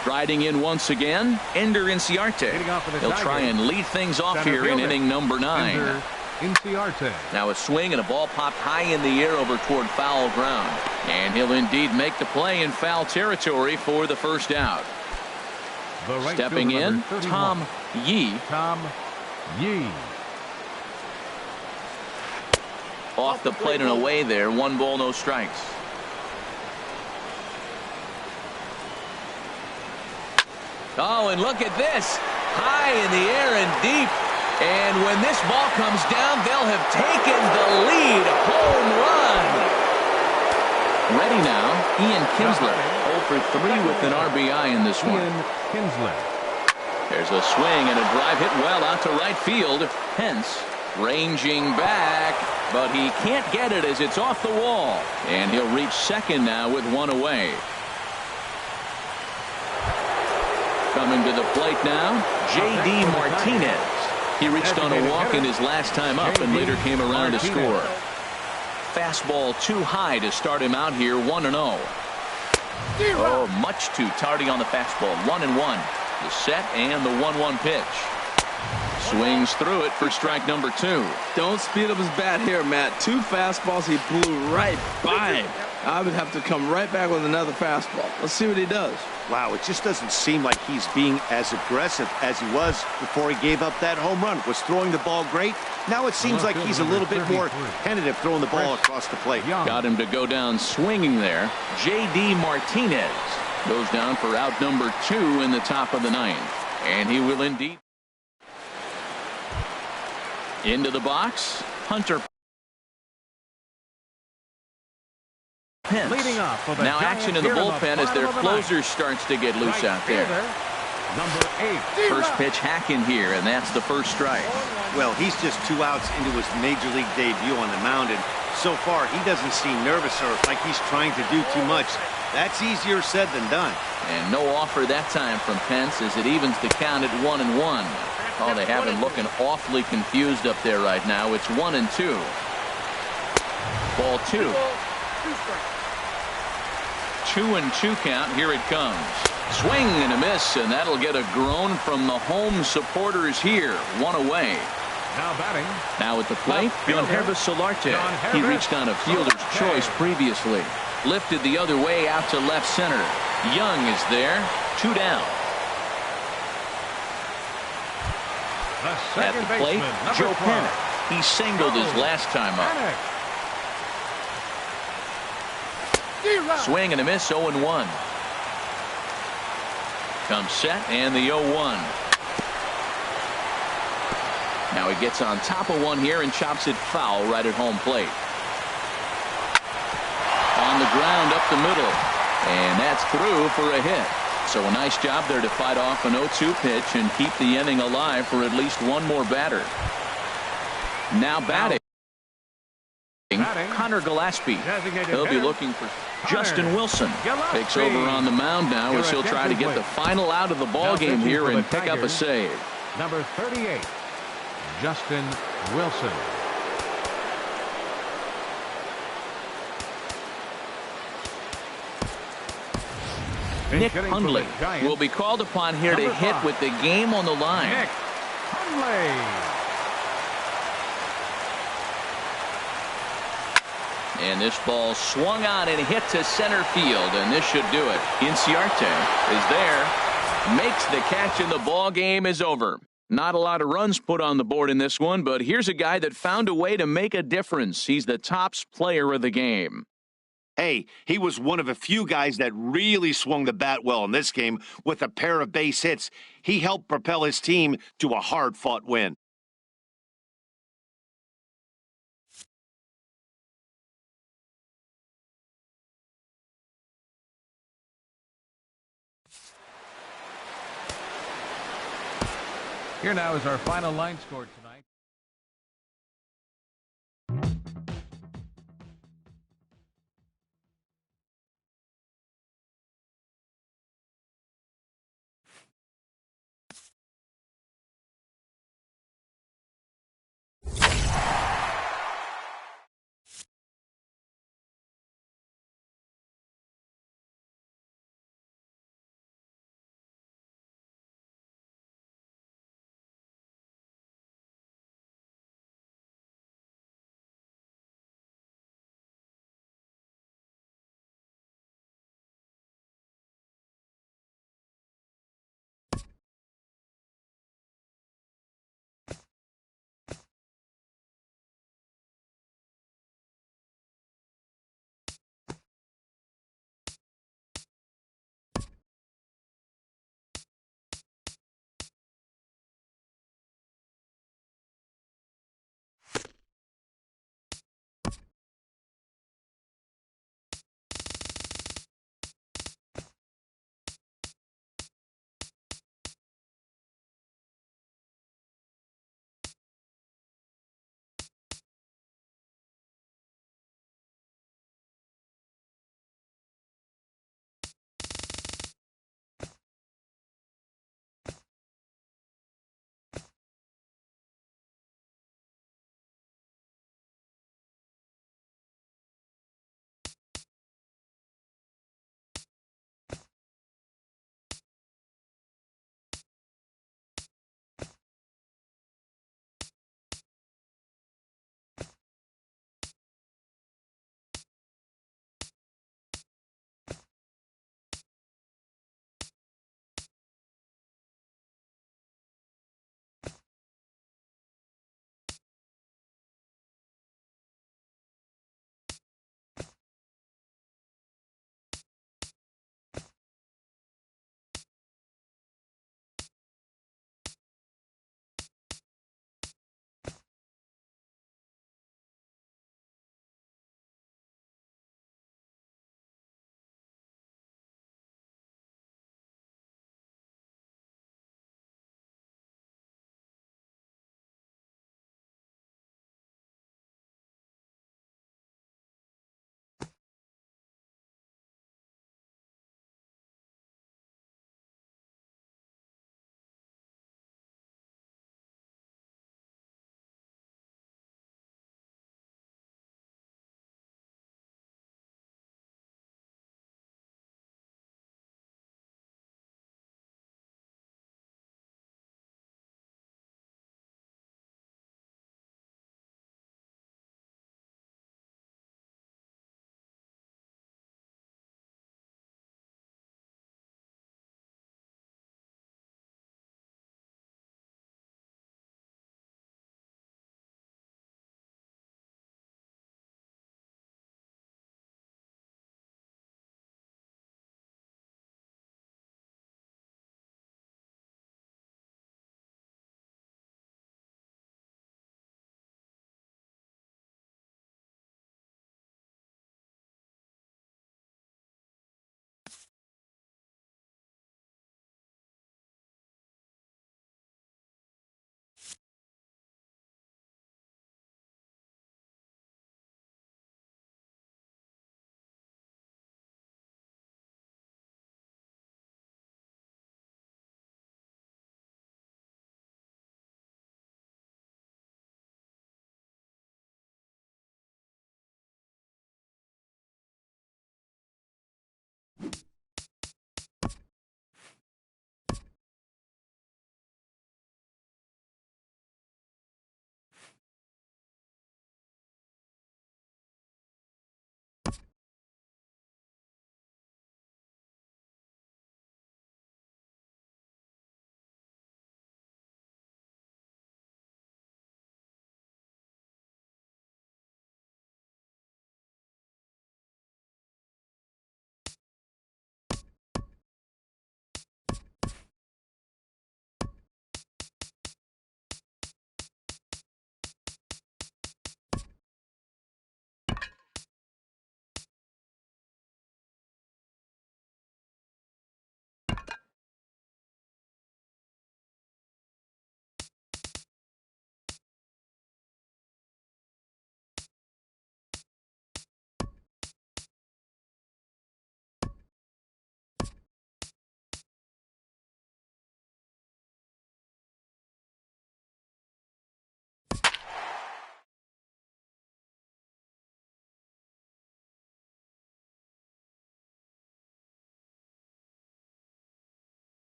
[SPEAKER 1] Striding in once again, Ender Inciarte. He'll try and lead things off here in inning number 9. Now a swing and a ball popped high in the air over toward foul ground. And he'll indeed make the play in foul territory for the first out. Stepping in, Tom Yee. Off the plate and away there. 1 ball, no strikes. Oh, and look at this. High in the air and deep. And when this ball comes down, they'll have taken the lead. Home run. Ready now, Ian Kinsler. 0 for 3 with an RBI in this one. There's a swing and a drive hit well out to right field. Pence ranging back, but he can't get it as it's off the wall. And he'll reach second now with 1 away. Coming to the plate now, J.D. Martinez. He reached on a walk in his last time up and later came around to score. Fastball too high to start him out here, 1-0. Oh, much too tardy on the fastball. 1-1. The set and the 1-1 pitch. Swings through it for strike number 2.
[SPEAKER 3] Don't speed up his bat here, Matt. 2 fastballs, he blew right by him. I would have to come right back with another fastball. Let's see what he does.
[SPEAKER 4] Wow, it just doesn't seem like he's being as aggressive as he was before he gave up that home run. Was throwing the ball great. Now it seems like he's a little bit more tentative throwing the ball across the plate.
[SPEAKER 1] Got him to go down swinging there. J.D. Martinez goes down for out number 2 in the top of the 9th. And he will indeed. Into the box, Hunter Pence. Now action in the bullpen as their closer starts to get loose out there.
[SPEAKER 2] Number 8.
[SPEAKER 1] First pitch hack in here, and that's the first strike.
[SPEAKER 4] Well, he's just 2 outs into his major league debut on the mound, and so far he doesn't seem nervous or like he's trying to do too much. That's easier said than done.
[SPEAKER 1] And no offer that time from Pence as it evens the count at 1-1. Oh, they have him looking awfully confused up there right now. It's 1-2. Ball 2. 2-2 count. Here it comes. Swing and a miss, and that'll get a groan from the home supporters here. 1 away.
[SPEAKER 2] Now batting.
[SPEAKER 1] Now at the plate, Hrezzo Solarte. He reached on a fielder's choice previously. Lifted the other way out to left center. Young is there. 2 down. At the plate, Joe Panik. He singled his last time up. Swing and a miss, 0-1. Comes set and the 0-1. Now he gets on top of one here and chops it foul right at home plate. On the ground up the middle. And that's through for a hit. So a nice job there to fight off an 0-2 pitch and keep the inning alive for at least one more batter. Now batting. Connor Gillespie. He'll be looking for Justin Wilson. Takes over on the mound now as he'll try to get the final out of the ball game here and pick up a save.
[SPEAKER 2] Number 38, Justin Wilson.
[SPEAKER 1] Nick Hundley will be called upon here to hit with the game on the line.
[SPEAKER 2] Nick Hundley.
[SPEAKER 1] And this ball swung on and hit to center field, and this should do it. Inciarte is there, makes the catch, and the ball game is over. Not a lot of runs put on the board in this one, but here's a guy that found a way to make a difference. He's the tops player of the game.
[SPEAKER 4] Hey, he was one of a few guys that really swung the bat well in this game with a pair of base hits. He helped propel his team to a hard-fought win.
[SPEAKER 2] Here now is our final line score tonight.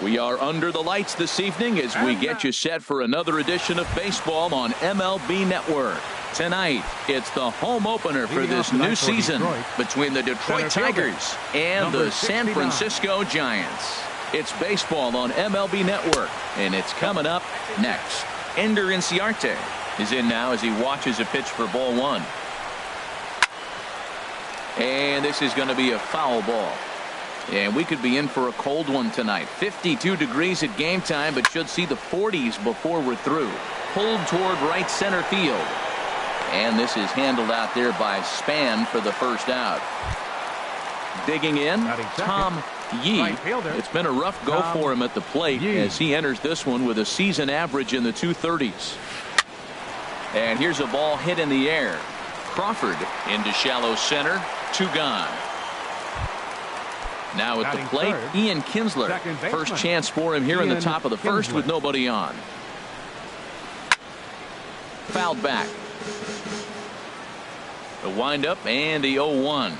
[SPEAKER 1] We are under the lights this evening as we get you set for another edition of baseball on MLB Network. Tonight, it's the home opener for this new season between the Detroit Tigers and the San Francisco Giants. It's baseball on MLB Network, and it's coming up next. Ender Inciarte is in now as he watches a pitch for ball one. And this is going to be a foul ball. And we could be in for a cold one tonight. 52 degrees at game time, but should see the 40s before we're through. Pulled toward right center field. And this is handled out there by Span for the first out. Digging in, Tom Yee. It's been a rough go for him at the plate as he enters this one with a season average in the 230s. And here's a ball hit in the air. Crawford into shallow center. 2 gone. Now at the plate, Ian Kinsler. First chance for him here in the top of the first with nobody on. Fouled back. The windup and the 0-1.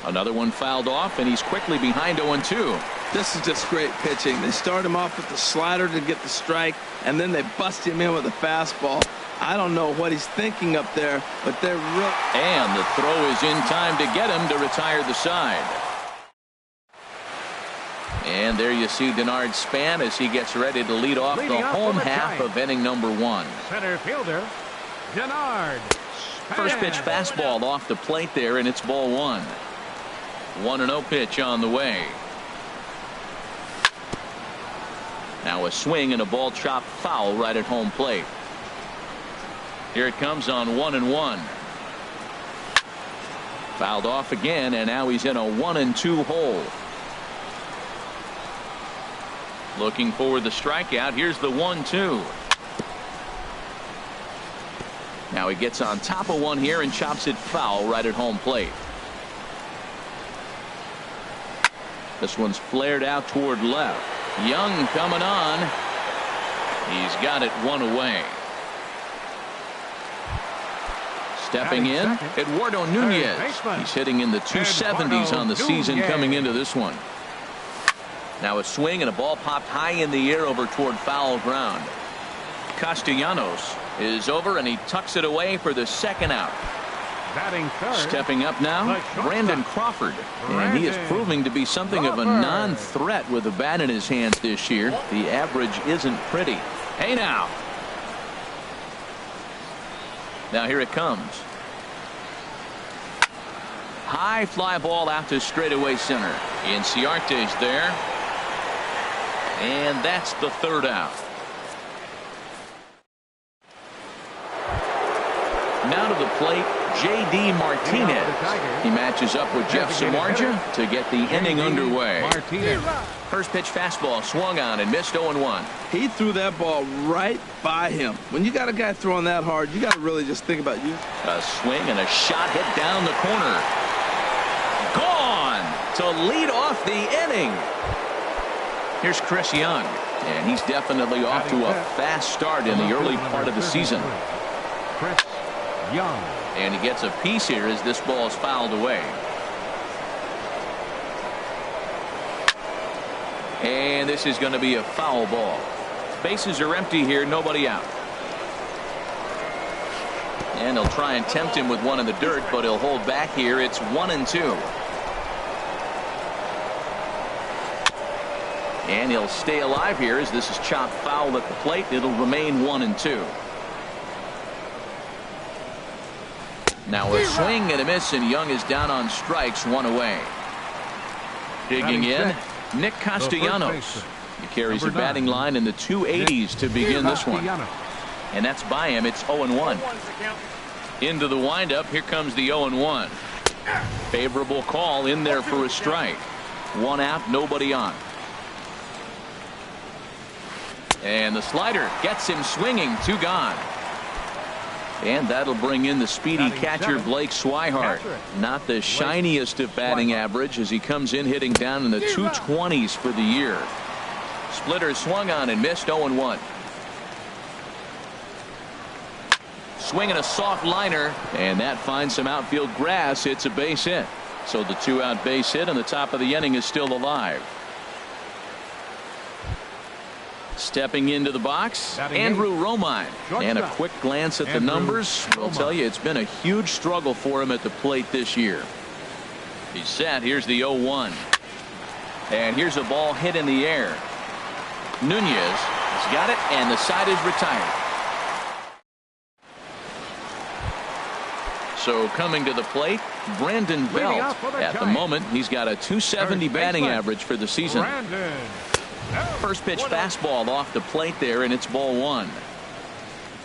[SPEAKER 1] Another one fouled off, and he's quickly behind 0-2.
[SPEAKER 3] This is just great pitching. They start him off with the slider to get the strike, and then they bust him in with a fastball. I don't know what he's thinking up there, but they're real.
[SPEAKER 1] And the throw is in time to get him to retire the side. And there you see Denard Span as he gets ready to lead off the home half of inning number 1.
[SPEAKER 2] Center fielder, Denard Span.
[SPEAKER 1] First pitch fastball off the plate there, and it's ball 1. 1-0 pitch on the way. Now a swing and a ball chopped foul right at home plate. Here it comes on 1-1. Fouled off again, and now he's in a 1-2 hole. Looking for the strikeout. Here's the 1-2. Now he gets on top of one here and chops it foul right at home plate. This one's flared out toward left. Young coming on. He's got it 1 away. Stepping in, Eduardo Nunez. He's hitting in the 270s on the season coming into this one. Now a swing and a ball popped high in the air over toward foul ground. Castellanos is over, and he tucks it away for the second out. Stepping up now, Brandon Crawford. And he is proving to be something of a non-threat with a bat in his hands this year. The average isn't pretty. Hey now. Now here it comes. High fly ball out to straightaway center. Inciarte's there. And that's the third out. Now to the plate, J.D. Martinez. He matches up with Jeff Samardzija to get the inning underway. First pitch fastball swung on and missed 0-1.
[SPEAKER 3] He threw that ball right by him. When you got a guy throwing that hard, you got to really just think about you.
[SPEAKER 1] A swing and a shot hit down the corner. Gone to lead off the inning. Here's Chris Young, and he's definitely off to a fast start in the early part of the season.
[SPEAKER 2] Chris Young.
[SPEAKER 1] And he gets a piece here as this ball is fouled away. And this is going to be a foul ball. Bases are empty here, nobody out. And they'll try and tempt him with one in the dirt, but he'll hold back here. It's 1-2. And he'll stay alive here as this is chopped foul at the plate. It'll remain 1-2. Now a swing and a miss, and Young is down on strikes, 1 away. Digging in, Nick Castellanos. He carries a batting line in the 280s to begin this one. And that's by him. It's 0-1. Into the windup. Here comes the 0-1. Favorable call in there for a strike. 1 out, nobody on. And the slider gets him swinging. 2 gone. And that'll bring in the speedy catcher Blake Swihart. Not the shiniest of batting average as he comes in hitting down in the 220s for the year. Splitter swung on and missed. 0-1. Swinging a soft liner, and that finds some outfield grass. It's a base hit. So the 2-out base hit, and the top of the inning is still alive. Stepping into the box,
[SPEAKER 2] Batting
[SPEAKER 1] Andrew Romine.
[SPEAKER 2] Shortstop.
[SPEAKER 1] And a quick glance at the
[SPEAKER 2] Andrew
[SPEAKER 1] numbers will
[SPEAKER 2] Romine.
[SPEAKER 1] tell you it's been a huge struggle for him at the plate this year. He's set. Here's the 0-1. And here's a ball hit in the air. Nunez has got it, and the side is retired. So coming to the plate, Brandon Belt.
[SPEAKER 2] off for the
[SPEAKER 1] At the
[SPEAKER 2] Giants.
[SPEAKER 1] moment, he's got a 270
[SPEAKER 2] First
[SPEAKER 1] batting
[SPEAKER 2] baseman,
[SPEAKER 1] average for the season.
[SPEAKER 2] Brandon.
[SPEAKER 1] First pitch fastball off the plate there, and it's ball one.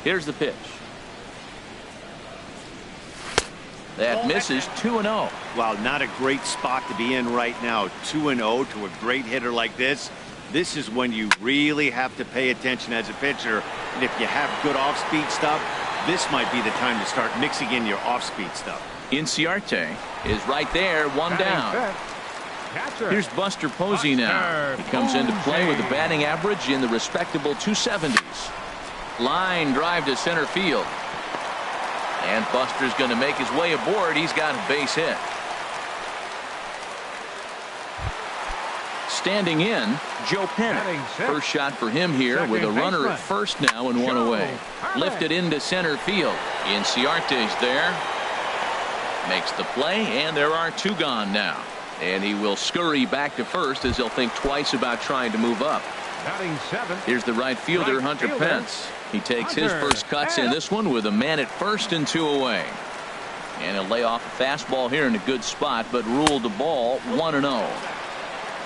[SPEAKER 1] Here's the pitch. That misses 2-0.
[SPEAKER 4] Well, not a great spot to be in right now. 2-0 to a great hitter like this. This is when you really have to pay attention as a pitcher. And if you have good off-speed stuff, this might be the time to start mixing in your off-speed stuff.
[SPEAKER 1] Inciarte is right there, one down.
[SPEAKER 2] Catcher.
[SPEAKER 1] Here's Buster Posey now. He comes into play with a batting average in the respectable 270s. Line drive to center field. And Buster's going to make his way aboard. He's got a base hit. Standing in, Joe
[SPEAKER 2] Batting
[SPEAKER 1] Pennick.
[SPEAKER 2] sixth.
[SPEAKER 1] First shot for him here with a
[SPEAKER 2] Second
[SPEAKER 1] runner
[SPEAKER 2] baseman.
[SPEAKER 1] at first now and one
[SPEAKER 2] Joe
[SPEAKER 1] away.
[SPEAKER 2] Pennick.
[SPEAKER 1] Lifted into center field. Inciarte's there. Makes the play, and there are two gone now. And he will scurry back to first as he'll think twice about trying to move up.
[SPEAKER 2] Batting seventh.
[SPEAKER 1] Here's the right fielder,
[SPEAKER 2] Right
[SPEAKER 1] Hunter
[SPEAKER 2] fielder.
[SPEAKER 1] Pence. He takes his
[SPEAKER 2] Hunter.
[SPEAKER 1] first cuts in this one with a man at first and two away. And he'll lay off a fastball here in a good spot, but ruled the ball 1-0.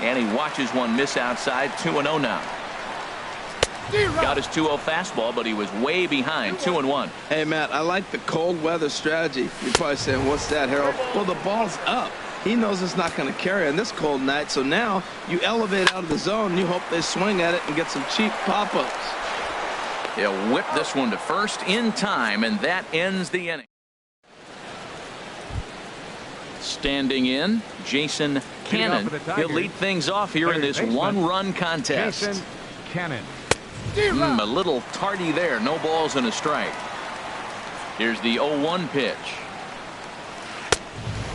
[SPEAKER 1] And he watches one miss outside, 2-0 now. Got his 2-0 fastball, but he was way behind, 2-1.
[SPEAKER 3] Hey, Matt, I like the cold weather strategy. You're probably saying, what's that, Harold? Well, the ball's up. He knows it's not going to carry on this cold night, so now you elevate out of the zone. You hope they swing at it and get some cheap pop-ups.
[SPEAKER 1] He'll whip this one to first in time, and that ends the inning. Standing in, Jason Cannon.
[SPEAKER 2] for the Tigers.
[SPEAKER 1] He'll lead things off here in
[SPEAKER 2] Third
[SPEAKER 1] this
[SPEAKER 2] baseman,
[SPEAKER 1] one-run contest.
[SPEAKER 2] Jason Cannon.
[SPEAKER 1] A little tardy there. No balls and a strike. Here's the 0-1 pitch.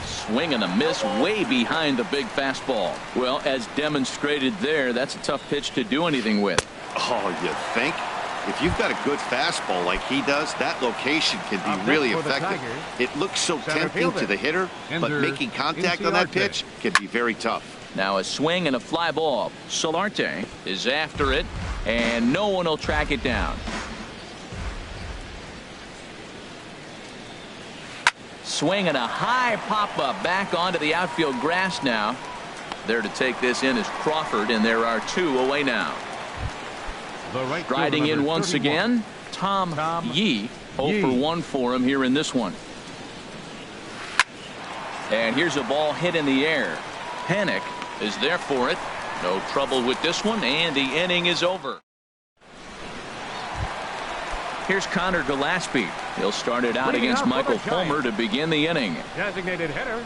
[SPEAKER 1] Swing and a miss way behind the big fastball. Well, as demonstrated there, that's a tough pitch to do anything with.
[SPEAKER 4] Oh, you think? If you've got a good fastball like he does, that location can
[SPEAKER 2] Up
[SPEAKER 4] be really
[SPEAKER 2] next for the
[SPEAKER 4] effective.
[SPEAKER 2] Tigers,
[SPEAKER 4] It looks so
[SPEAKER 2] center
[SPEAKER 4] tempting
[SPEAKER 2] fielder,
[SPEAKER 4] to the hitter, but
[SPEAKER 2] Ender
[SPEAKER 4] making contact on that
[SPEAKER 2] Inciarte.
[SPEAKER 4] pitch can be very tough.
[SPEAKER 1] Now a swing and a fly ball. Solarte is after it, and no one will track it down. Swing and a high pop-up back onto the outfield grass now. There to take this in is Crawford, and there are two away now.
[SPEAKER 2] The right fielder,
[SPEAKER 1] Riding in
[SPEAKER 2] number
[SPEAKER 1] once
[SPEAKER 2] 31.
[SPEAKER 1] again, Tom Yee. 0 for 1 for him here in this one. And here's a ball hit in the air. Panic is there for it. No trouble with this one, and the inning is over. Here's Connor Gillespie. He'll start it out
[SPEAKER 2] Leading
[SPEAKER 1] against
[SPEAKER 2] off for
[SPEAKER 1] Michael
[SPEAKER 2] the
[SPEAKER 1] Fulmer
[SPEAKER 2] Giants.
[SPEAKER 1] to begin the inning.
[SPEAKER 2] Designated hitter,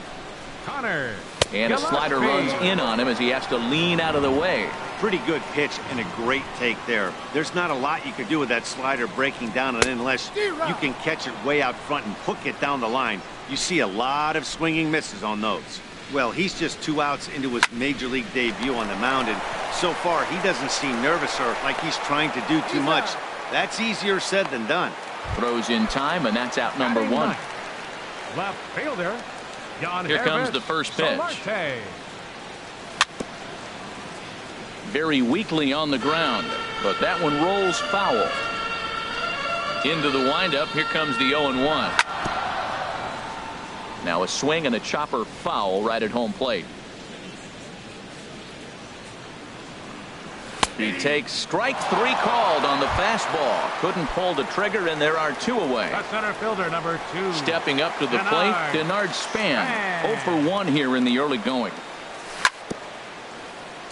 [SPEAKER 2] Connor.
[SPEAKER 1] And a slider runs in on him as he has to lean out of the way.
[SPEAKER 4] Pretty good pitch and a great take there. There's not a lot you can do with that slider breaking down and unless you can catch it way out front and hook it down the line. You see a lot of swinging misses on those. Well, he's just 2 outs into his major league debut on the mound, and so far he doesn't seem nervous or like he's trying to do too much. That's easier said than done.
[SPEAKER 1] Throws in time, and that's out number
[SPEAKER 2] Batting
[SPEAKER 1] 1.
[SPEAKER 2] ninth. Left fielder, Jan
[SPEAKER 1] Here comes
[SPEAKER 2] Hervis
[SPEAKER 1] the first pitch.
[SPEAKER 2] Solarte.
[SPEAKER 1] Very weakly on the ground, but that one rolls foul. Into the windup. Here comes the 0-1. Now a swing and a chopper foul right at home plate. He takes strike 3 called on the fastball. Couldn't pull the trigger, and there are 2 away.
[SPEAKER 2] The center fielder, number 2.
[SPEAKER 1] Stepping up to the plate, Denard Span. 0 for 1 here in the early going.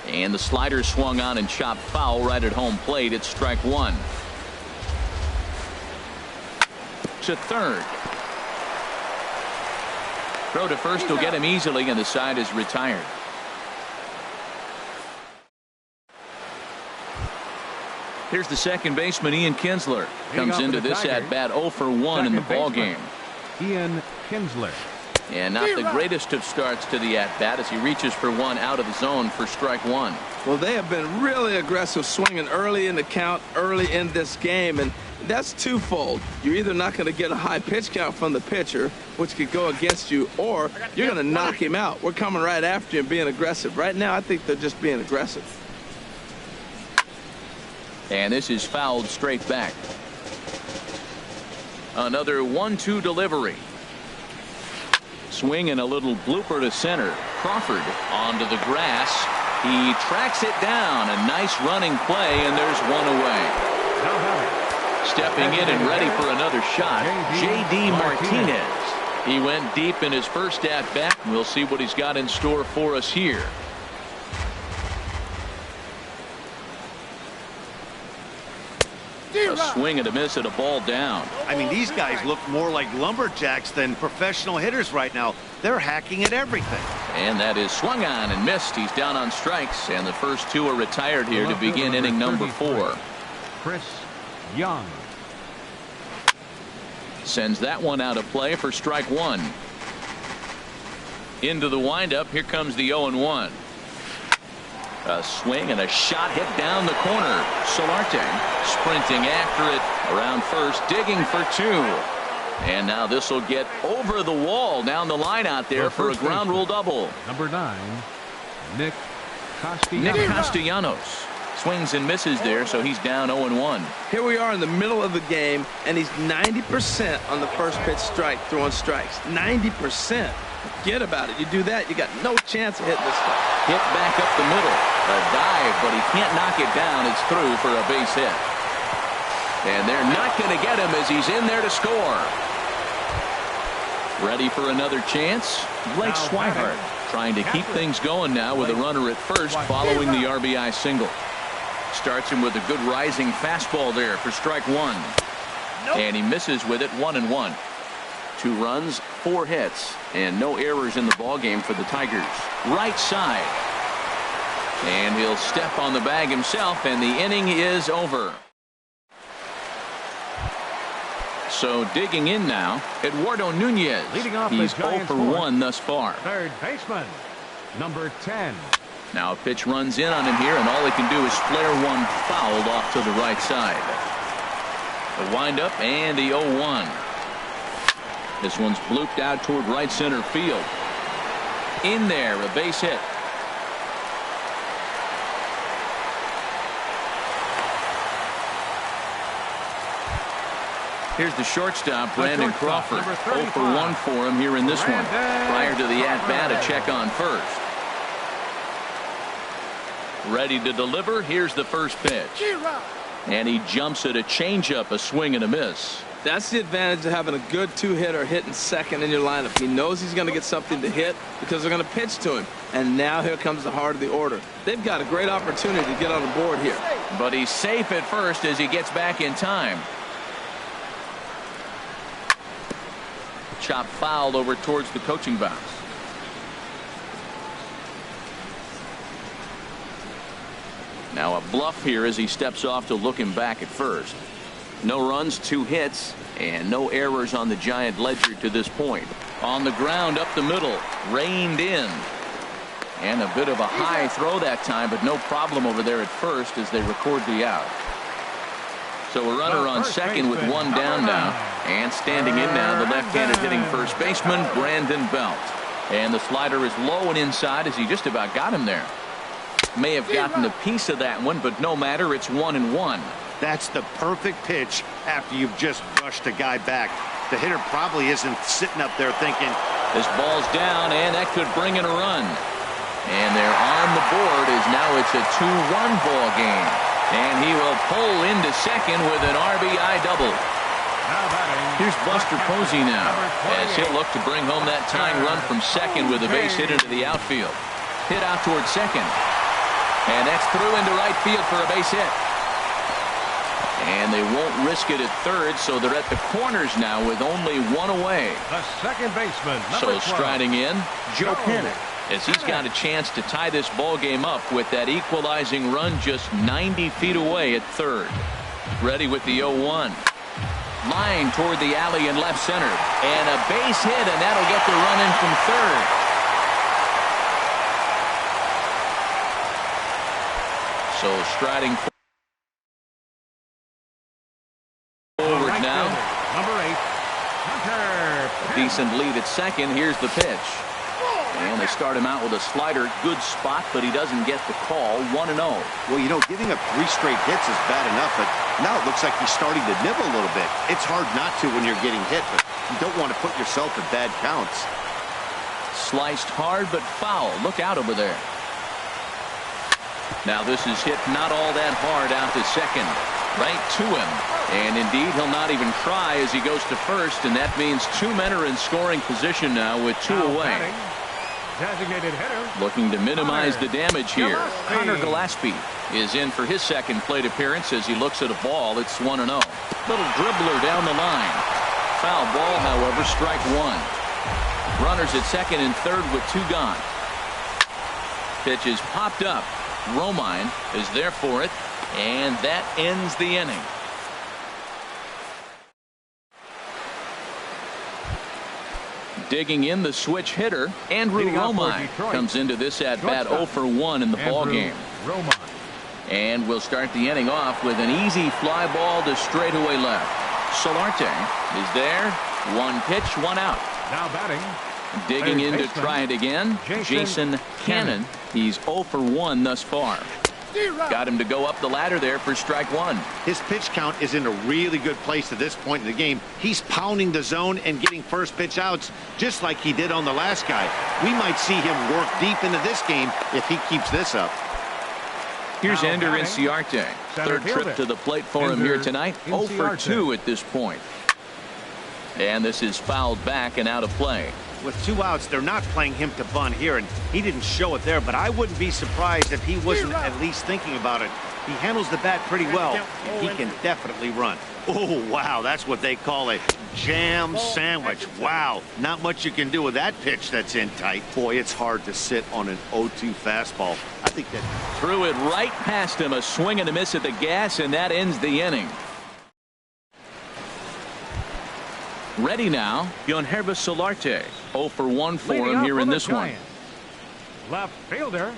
[SPEAKER 1] And the slider swung on and chopped foul right at home plate. It's strike 1. To third. Throw to first will get him easily, and the side is retired. Here's the second baseman, Ian Kinsler. Comes into this at bat 0 for 1 in the ball game.
[SPEAKER 2] Ian Kinsler.
[SPEAKER 1] And not the greatest of starts to the at-bat as he reaches for one out of the zone for strike one.
[SPEAKER 3] Well, they have been really aggressive swinging early in the count, early in this game, and that's twofold. You're either not going to get a high pitch count from the pitcher, which could go against you, or you're going to knock him out. We're coming right after you and being aggressive. Right now, I think they're just being aggressive.
[SPEAKER 1] And this is fouled straight back. Another 1-2 delivery. Swing and a little blooper to center. Crawford onto the grass. He tracks it down. A nice running play, and there's one away. Stepping in and ready for another shot, J.D. Martinez. He went deep in his first at-bat. We'll see what he's got in store for us here. A swing and a miss at a ball down.
[SPEAKER 4] I mean, these guys look more like lumberjacks than professional hitters right now. They're hacking at everything.
[SPEAKER 1] And that is swung on and missed. He's down on strikes, and the first two are retired here to begin inning number 4.
[SPEAKER 2] Chris Young
[SPEAKER 1] sends that one out of play for strike one. Into the windup. Here comes the 0-1. A swing and a shot hit down the corner. Solarte sprinting after it around first, digging for two. And now this will get over the wall down the line out there for a ground rule double.
[SPEAKER 2] Number 9, Nick Castellanos.
[SPEAKER 1] Nick Castellanos swings and misses there, so he's down 0-1.
[SPEAKER 3] Here we are in the middle of the game, and he's 90% on the first pitch strike, throwing strikes. 90%. Forget about it. You do that, you got no chance of hitting this stuff.
[SPEAKER 1] Hit back up the middle. A dive, but he can't knock it down. It's through for a base hit. And they're not going to get him as he's in there to score. Ready for another chance? Blake Swihart trying to keep things going now with a runner at first following the RBI single. Starts him with a good rising fastball there for strike one. And he misses with it, 1-1. 2 runs, 4 hits, and no errors in the ballgame for the Tigers. Right side. And he'll step on the bag himself, and the inning is over. So digging in now, Eduardo Nunez.
[SPEAKER 2] Leading off
[SPEAKER 1] He's
[SPEAKER 2] the
[SPEAKER 1] 0 for 1 thus far.
[SPEAKER 2] Third baseman, number 10.
[SPEAKER 1] Now a pitch runs in on him here, and all he can do is flare one fouled off to the right side. The windup and the 0-1. This one's blooped out toward right center field. In there, a base hit. Here's the shortstop, Brandon Crawford. 0 for 1 for him here in this one. Prior to the at-bat, a check on first. Ready to deliver. Here's the first pitch. And he jumps at a changeup, a swing and a miss.
[SPEAKER 3] That's the advantage of having a good 2-hitter hitting second in your lineup. He knows he's going to get something to hit because they're going to pitch to him. And now here comes the heart of the order. They've got a great opportunity to get on the board here.
[SPEAKER 1] But he's safe at first as he gets back in time. Chop fouled over towards the coaching box. Now a bluff here as he steps off to look him back at first. No runs, 2 hits, and no errors on the Giant ledger to this point. On the ground up the middle, reined in. And a bit of a high throw that time, but no problem over there at first as they record the out. So a runner on second with 1 down now. And standing in now, the left-handed hitting first baseman, Brandon Belt. And the slider is low and inside as he just about got him there. May have gotten a piece of that one, but no matter, it's 1-1.
[SPEAKER 4] That's the perfect pitch after you've just brushed a guy back. The hitter probably isn't sitting up there thinking,
[SPEAKER 1] this ball's down, and that could bring in a run. And they're on the board as now it's a 2-1 ball game. And he will pull into second with an RBI double. Here's Buster Posey now as he'll look to bring home that tying run from second with a base hit into the outfield. Hit out towards second. And that's through into right field for a base hit. And they won't risk it at third, so they're at the corners now with only 1 away.
[SPEAKER 2] The second baseman,
[SPEAKER 1] so striding in, Joe Panic, as he's got a chance to tie this ball game up with that equalizing run just 90 feet away at third. Ready with the 0-1. Line toward the alley in left center. And a base hit, and that'll get the run in from third. So striding forward now.
[SPEAKER 2] Number 8, Hunter.
[SPEAKER 1] A decent lead at second. Here's the pitch. And they start him out with a slider. Good spot, but he doesn't get the call. 1-0.
[SPEAKER 4] Well, you know, giving up 3 straight hits is bad enough, but now it looks like he's starting to nibble a little bit. It's hard not to when you're getting hit, but you don't want to put yourself in bad counts.
[SPEAKER 1] Sliced hard, but foul. Look out over there. Now this is hit not all that hard out to second. Right to him. And indeed, he'll not even try as he goes to first, and that means 2 men are in scoring position now with 2 away.
[SPEAKER 2] Batting, designated hitter.
[SPEAKER 1] Looking to minimize the damage here.
[SPEAKER 2] Gillespie.
[SPEAKER 1] Connor Gillespie is in for his second plate appearance as he looks at a ball. It's 1-0. Little dribbler down the line. Foul ball, however, strike 1. Runners at second and third with 2 gone. Pitch is popped up. Romine is there for it, and that ends the inning. Digging in the switch hitter, Andrew Romine comes into this at bat 0 for 1 in the ball game. And we'll start the inning off with an easy fly ball to straightaway left. Solarte is there. 1 pitch, 1 out.
[SPEAKER 2] Now batting.
[SPEAKER 1] Digging in to try it again, Jason Cannon. He's 0 for 1 thus far. Got him to go up the ladder there for strike 1.
[SPEAKER 4] His pitch count is in a really good place at this point in the game. He's pounding the zone and getting first pitch outs just like he did on the last guy. We might see him work deep into this game if he keeps this up.
[SPEAKER 1] Here's
[SPEAKER 2] Now
[SPEAKER 1] Ender
[SPEAKER 2] batting,
[SPEAKER 1] Inciarte.
[SPEAKER 2] center
[SPEAKER 1] Third trip
[SPEAKER 2] fielder,
[SPEAKER 1] to the plate for him
[SPEAKER 2] Ender
[SPEAKER 1] here tonight. 0 for 2 at this point. And this is fouled back and out of play.
[SPEAKER 4] With 2 outs, they're not playing him to bunt here, and he didn't show it there, but I wouldn't be surprised if he wasn't at least thinking about it. He handles the bat pretty well, and he can definitely run. Oh, wow, that's what they call a jam sandwich. Wow, not much you can do with that pitch that's in tight. Boy, it's hard to sit on an 0-2 fastball. I think that
[SPEAKER 1] Threw it right past him, a swing and a miss at the gas, and that ends the inning. Ready now, Yonhervis Solarte. 0 for 1 for
[SPEAKER 2] Leading
[SPEAKER 1] him
[SPEAKER 2] off
[SPEAKER 1] here
[SPEAKER 2] for
[SPEAKER 1] in
[SPEAKER 2] the
[SPEAKER 1] this one.
[SPEAKER 2] Giants. Left fielder,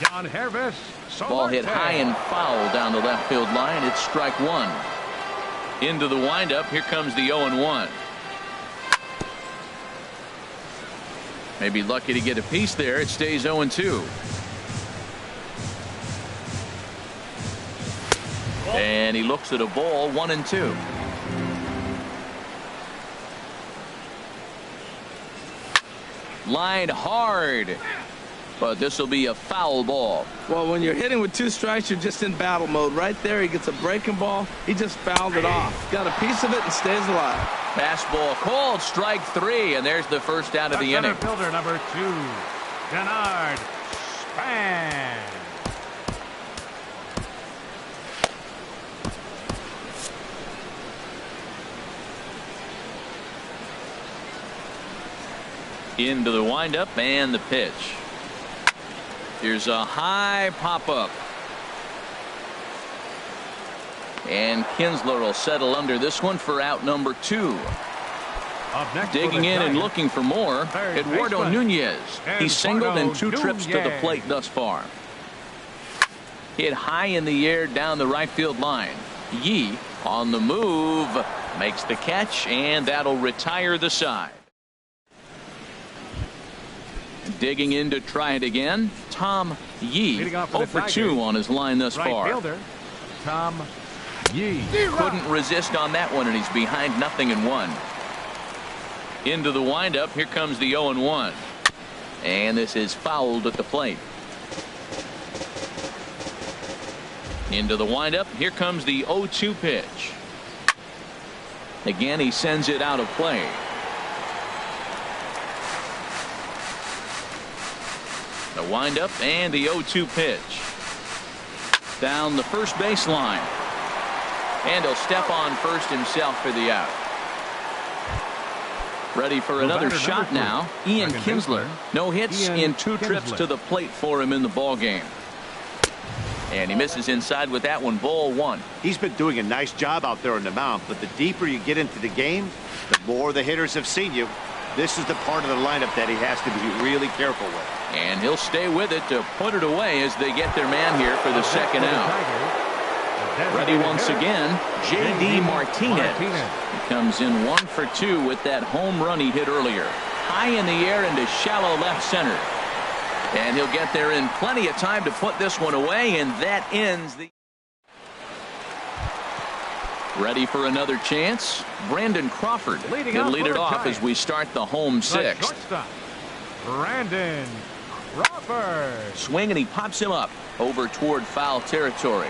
[SPEAKER 2] John Hervis.
[SPEAKER 1] Ball hit high and foul down the left field line. It's strike 1. Into the windup. Here comes the 0-1. Maybe lucky to get a piece there. It stays 0-2. And he looks at a ball. 1-2. Line hard, but this will be a foul ball.
[SPEAKER 3] Well, when you're hitting with 2 strikes, you're just in battle mode. Right there, he gets a breaking ball. He just fouled it off. Got a piece of it and stays alive.
[SPEAKER 1] Fastball called, strike 3, and there's the first out of the inning.
[SPEAKER 2] Center fielder number 2, Denard Span.
[SPEAKER 1] Into the windup and the pitch. Here's a high pop-up. And Kinsler will settle under this one for out number 2.
[SPEAKER 2] Up next
[SPEAKER 1] Digging in and looking for more, Eduardo Nunez. He's singled in 2 trips to the plate thus far. Hit high in the air down the right field line. Yee on the move, makes the catch, and that'll retire the side. Digging in to try it again, Tom Yee. 0 for 2 on his line thus far.
[SPEAKER 2] Fielder, Tom Yee.
[SPEAKER 1] Couldn't resist on that one, and he's behind 0-1. Into the windup. Here comes the 0-1. And this is fouled at the plate. Into the windup. Here comes the 0-2 pitch. Again, he sends it out of play. The windup and the 0-2 pitch. Down the first baseline. And he'll step on first himself for the out. Ready for another shot now. Ian Kinsler. No hits in 2 trips to the plate for him in the ball game. And he misses inside with that one, ball one.
[SPEAKER 4] He's been doing a nice job out there on the mound, but the deeper you get into the game, the more the hitters have seen you. This is the part of the lineup that he has to be really careful with.
[SPEAKER 1] And he'll stay with it to put it away as they get their man here for the second out. Ready once again, J.D. Martinez. He comes in 1 for 2 with that home run he hit earlier. High in the air into shallow left center. And he'll get there in plenty of time to put this one away, and that ends the... Ready for another chance? Brandon Crawford will lead it off as we start the home sixth.
[SPEAKER 2] Brandon Crawford.
[SPEAKER 1] Swing, and he pops him up over toward foul territory.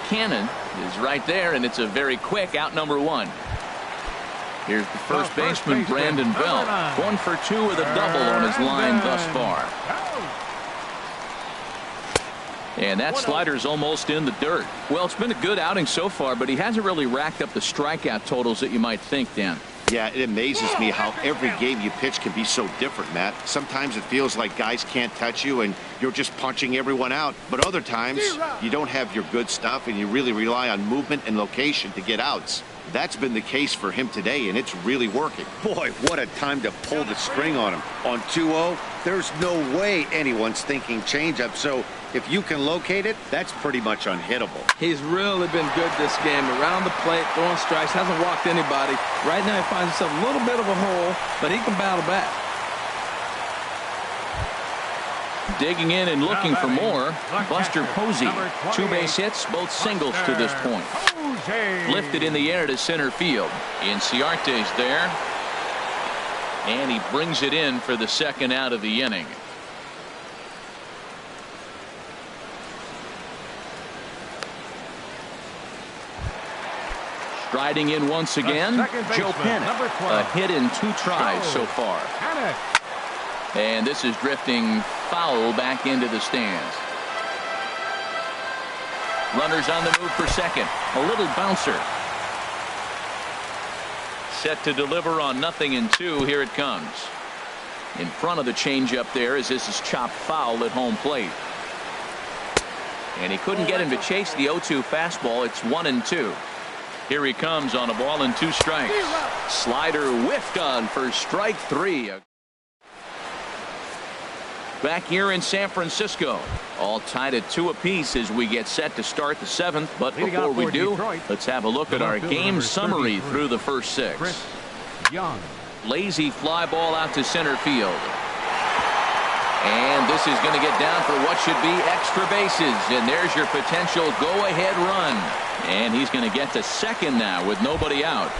[SPEAKER 1] Cannon is right there, and it's a very quick out number 1. Here's the first baseman, Brandon Belt. 1 for 2 with a double on his line thus far. And that slider's almost in the dirt. Well, it's been a good outing so far, but he hasn't really racked up the strikeout totals that you might think, Dan.
[SPEAKER 4] Yeah, it amazes me how every game you pitch can be so different, Matt. Sometimes it feels like guys can't touch you and you're just punching everyone out. But other times, you don't have your good stuff and you really rely on movement and location to get outs. That's been the case for him today, and it's really working. Boy, what a time to pull the string on him. On 2-0, there's no way anyone's thinking changeup, so if you can locate it, that's pretty much unhittable.
[SPEAKER 3] He's really been good this game. Around the plate, throwing strikes, hasn't walked anybody. Right now he finds himself a little bit of a hole, but he can battle back.
[SPEAKER 1] Digging in and looking for more, Buster Posey. 2 base hits, both singles to this point. Lifted in the air to center field. Inciarte's there. And he brings it in for the second out of the inning. Striding in once again, Joe Panic. A hit in 2 tries so far. And this is drifting foul back into the stands. Runners on the move for second. A little bouncer. Set to deliver on 0-2. Here it comes. In front of the changeup there as this is chopped foul at home plate. And he couldn't get him to chase the 0-2 fastball. It's 1-2. Here he comes on a ball and 2 strikes. Slider whiffed on for strike 3. Back here in San Francisco, all tied at 2 apiece as we get set to start the 7th. But before we do, let's have a look at our game summary through the first 6. Lazy fly ball out to center field. And this is going to get down for what should be extra bases. And there's your potential go-ahead run. And he's going to get to second now with nobody out.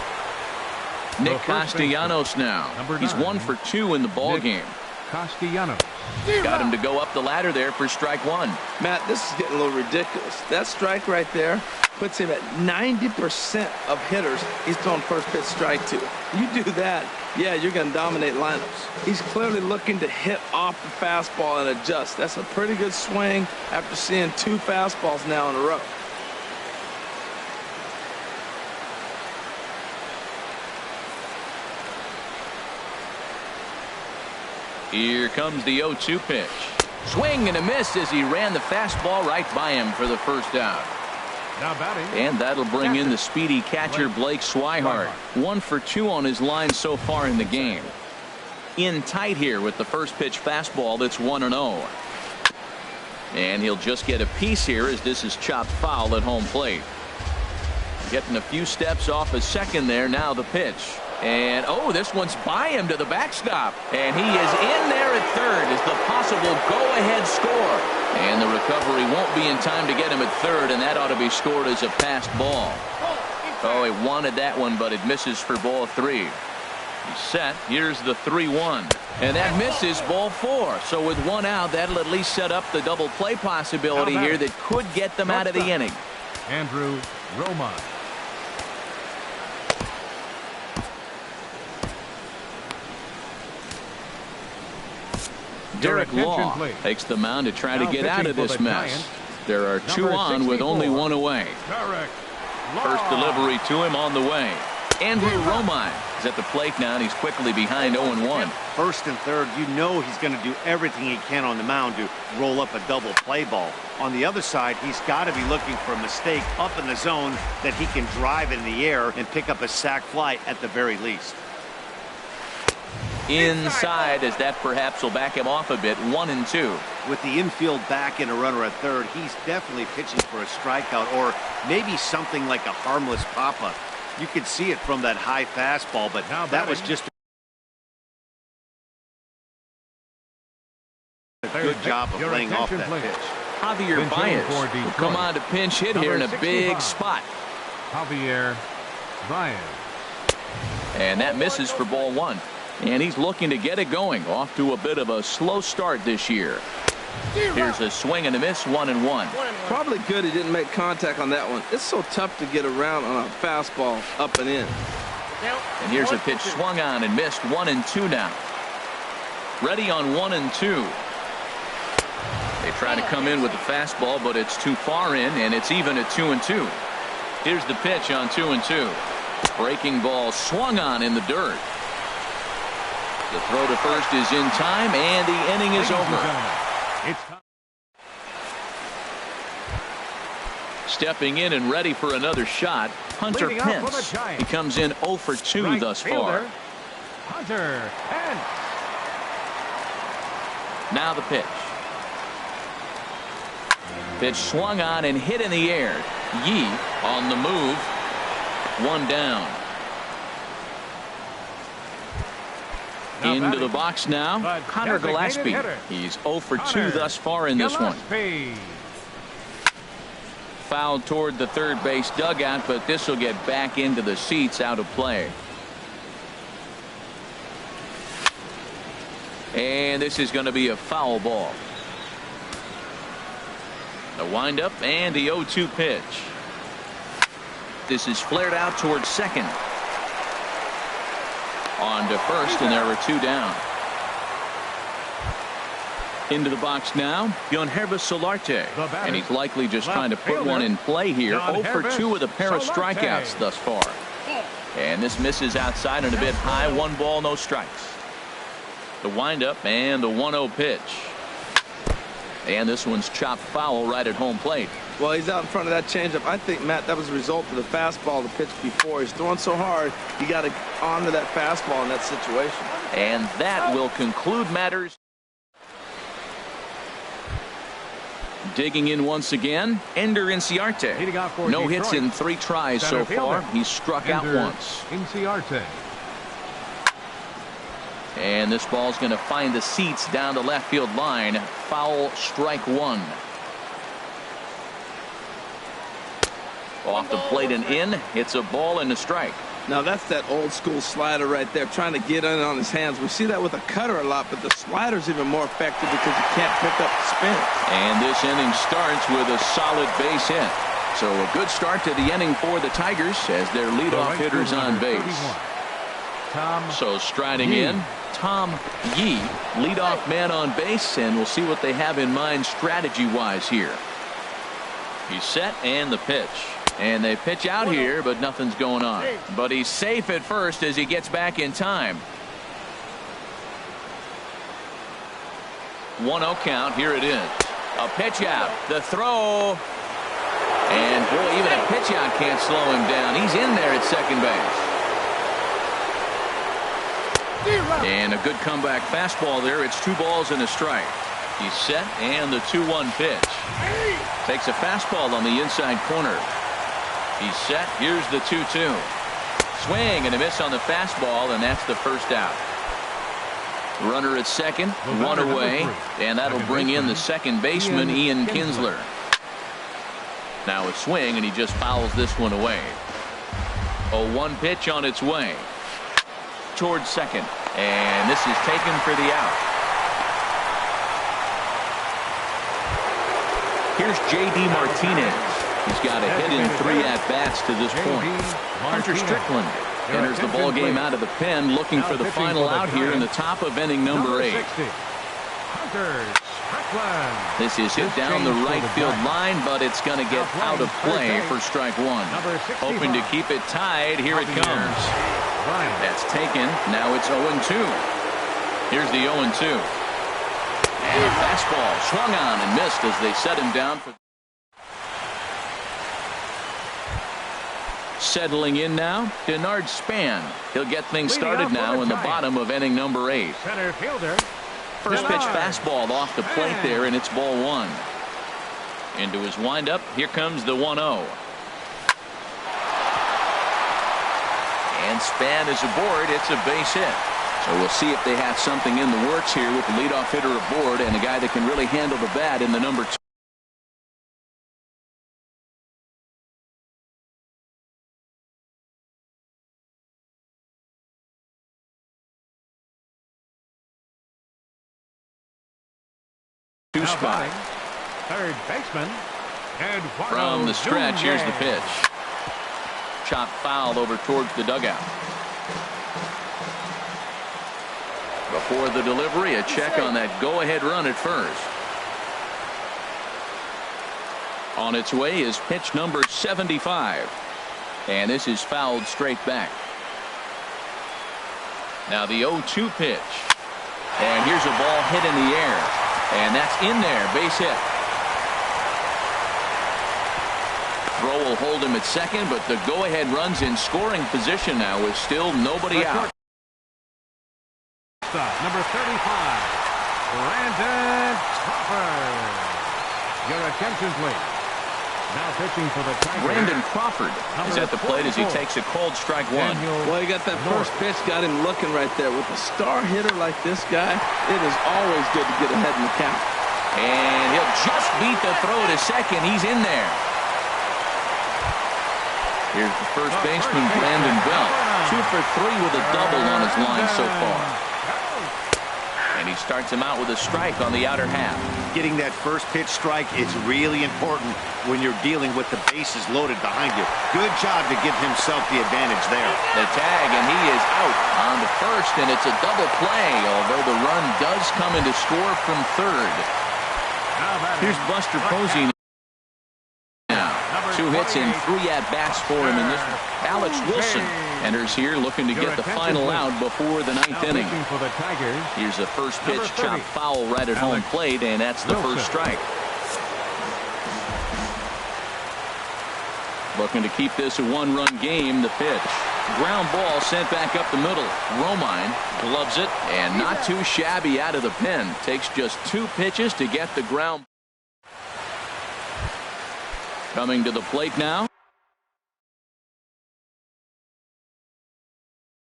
[SPEAKER 1] Nick Castellanos now. He's 1 for 2 in the ball game.
[SPEAKER 2] Castellanos.
[SPEAKER 1] Got him to go up the ladder there for strike 1.
[SPEAKER 3] Matt, this is getting a little ridiculous. That strike right there puts him at 90% of hitters he's throwing first pitch strike to. You do that, yeah, you're going to dominate lineups. He's clearly looking to hit off the fastball and adjust. That's a pretty good swing after seeing 2 fastballs now in a row.
[SPEAKER 1] Here comes the 0-2 pitch. Swing and a miss as he ran the fastball right by him for the first out.
[SPEAKER 2] Now batting.
[SPEAKER 1] And that'll bring in the speedy catcher Blake Swihart. 1 for 2 on his line so far in the game. In tight here with the first pitch fastball that's 1-0. And he'll just get a piece here as this is chopped foul at home plate. Getting a few steps off a second there. Now the pitch. And, oh, this one's by him to the backstop. And he is in there at third as the possible go-ahead score. And the recovery won't be in time to get him at third, and that ought to be scored as a passed ball. Oh, he wanted that one, but it misses for ball 3. He's set. Here's the 3-1. And that misses ball 4. So with 1 out, that'll at least set up the double play possibility here that could get them out of the inning.
[SPEAKER 2] Andrew Roman.
[SPEAKER 1] Derek Law takes the mound to try to get out of this mess. There are 2 on with only 1 away. First delivery to him on the way. Andrew Romine He's at the plate now, and he's quickly behind 0-1.
[SPEAKER 4] First and third, you know he's going to do everything he can on the mound to roll up a double play ball. On the other side, he's got to be looking for a mistake up in the zone that he can drive in the air and pick up a sac fly at the very least.
[SPEAKER 1] Inside, as that perhaps will back him off a bit. 1-2.
[SPEAKER 4] With the infield back and a runner at third, he's definitely pitching for a strikeout or maybe something like a harmless pop-up. You could see it from that high fastball, but that was just a good job of laying off that pitch.
[SPEAKER 1] Javier Baez will come on to pinch hit here in a big spot.
[SPEAKER 2] Javier Baez.
[SPEAKER 1] And that misses for ball 1. And he's looking to get it going. Off to a bit of a slow start this year. Here's a swing and a miss. 1-1.
[SPEAKER 3] Probably good he didn't make contact on that one. It's so tough to get around on a fastball up and in.
[SPEAKER 1] And here's a pitch swung on and missed. 1-2 now. Ready on 1-2. They try to come in with the fastball, but it's too far in, and it's even at 2-2. Here's the pitch on 2-2. Breaking ball swung on in the dirt. The throw to first is in time, and the inning is over. Stepping in and ready for another shot, Hunter Pence. He comes in 0 for 2 thus far.
[SPEAKER 2] Hunter Pence.
[SPEAKER 1] Now the pitch. Pitch swung on and hit in the air. Yee on the move. 1 down. Into the box now, Connor Gillespie. He's 0 for 2 thus far in this one. Fouled toward the third base dugout, but this will get back into the seats, out of play. And this is going to be a foul ball. The windup and the 0-2 pitch. This is flared out towards second. On to first, and there are 2 down. Into the box now, hrezzo Solarte. And he's likely just trying to put one in play here. 0 for 2 with a pair of strikeouts thus far. And this misses outside and a bit high. 1 ball, no strikes. The windup and the 1-0 pitch. And this one's chopped foul right at home plate.
[SPEAKER 3] Well, he's out in front of that changeup. I think, Matt, that was a result of the fastball, the pitch before. He's throwing so hard, you got to onto that fastball in that situation.
[SPEAKER 1] And that will conclude matters. Digging in once again, Ender Inciarte. No hits in 3 tries so far. He's struck out once.
[SPEAKER 2] Inciarte.
[SPEAKER 1] And this ball's going to find the seats down the left field line. Foul, strike 1. Off the plate and in. It's a ball and a strike.
[SPEAKER 3] Now that's that old school slider right there, trying to get in on his hands. We see that with a cutter a lot, but the slider's even more effective because you can't pick up the spin.
[SPEAKER 1] And this inning starts with a solid base hit. So a good start to the inning for the Tigers as their leadoff hitters on base. So striding in, Tom Yee, leadoff man on base, and we'll see what they have in mind strategy-wise here. He's set and the pitch. And they pitch out here, but nothing's going on. But he's safe at first as he gets back in time. 1-0 count. Here it is. A pitch out. The throw. And boy, even a pitch out can't slow him down. He's in there at second base. And a good comeback fastball there. It's 2 balls and a strike. He's set and the 2-1 pitch. Takes a fastball on the inside corner. He's set. Here's the 2-2. Swing and a miss on the fastball, and that's the first out. Runner at second, 1 away, and that'll bring in the second baseman, Ian Kinsler. Now a swing, and he just fouls this one away. 0-1 pitch on its way towards second, and this is taken for the out. Here's J.D. Martinez. He's got a hit in 3 at-bats to this point. Hunter Strickland enters the ball game out of the pen, looking for the final out here in the top of inning number 8. This is hit down the right field line, but it's going to get out of play for strike 1. Hoping to keep it tied. Here it comes.
[SPEAKER 2] Bryant.
[SPEAKER 1] That's taken. Now it's 0-2. Here's the 0-2. And a fastball swung on and missed as they set him down. Settling in now, Denard Span. He'll get things started now in the bottom of inning number 8.
[SPEAKER 2] Center fielder.
[SPEAKER 1] First pitch fastball off the plate there, and it's ball 1. Into his windup, here comes the 1-0. And Span is aboard. It's a base hit. So we'll see if they have something in the works here with the leadoff hitter aboard and a guy that can really handle the bat in the number 2. Spot.
[SPEAKER 2] Third baseman.
[SPEAKER 1] From the stretch, here's the pitch. Chopped foul over towards the dugout. Before the delivery, a check on that go-ahead run at first. On its way is pitch number 75. And this is fouled straight back. Now the 0-2 pitch. And here's a ball hit in the air. And that's in there, base hit. Throw will hold him at second, but the go-ahead run's in scoring position now with still nobody out.
[SPEAKER 2] Number 35, Brandon Crawford. Your attention, please. Now pitching for the Tigers.
[SPEAKER 1] Brandon Crawford is at the plate as he takes a called strike 1.
[SPEAKER 3] Well, he got that first pitch, got him looking right there. With a star hitter like this guy, it is always good to get ahead in the count.
[SPEAKER 1] And he'll just beat the throw to second. He's in there. Here's the first baseman, Brandon Belt. 2 for 3 with a double on his line so far. And he starts him out with a strike on the outer half.
[SPEAKER 4] Getting that first pitch strike is really important when you're dealing with the bases loaded behind you. Good job to give himself the advantage there.
[SPEAKER 1] The tag, and he is out on the first, and it's a double play, although the run does come in to score from third. Here's Buster Posey now. 2 hits and 3 at-bats for him in this one. Alex Wilson enters here looking to get the final out before the 9th inning. Here's a first pitch chopped foul right at home plate, and that's the first strike. Looking to keep this a 1-run game. The pitch. Ground ball sent back up the middle. Romine gloves it, and not too shabby out of the pen. Takes just 2 pitches to get the ground. Coming to the plate now.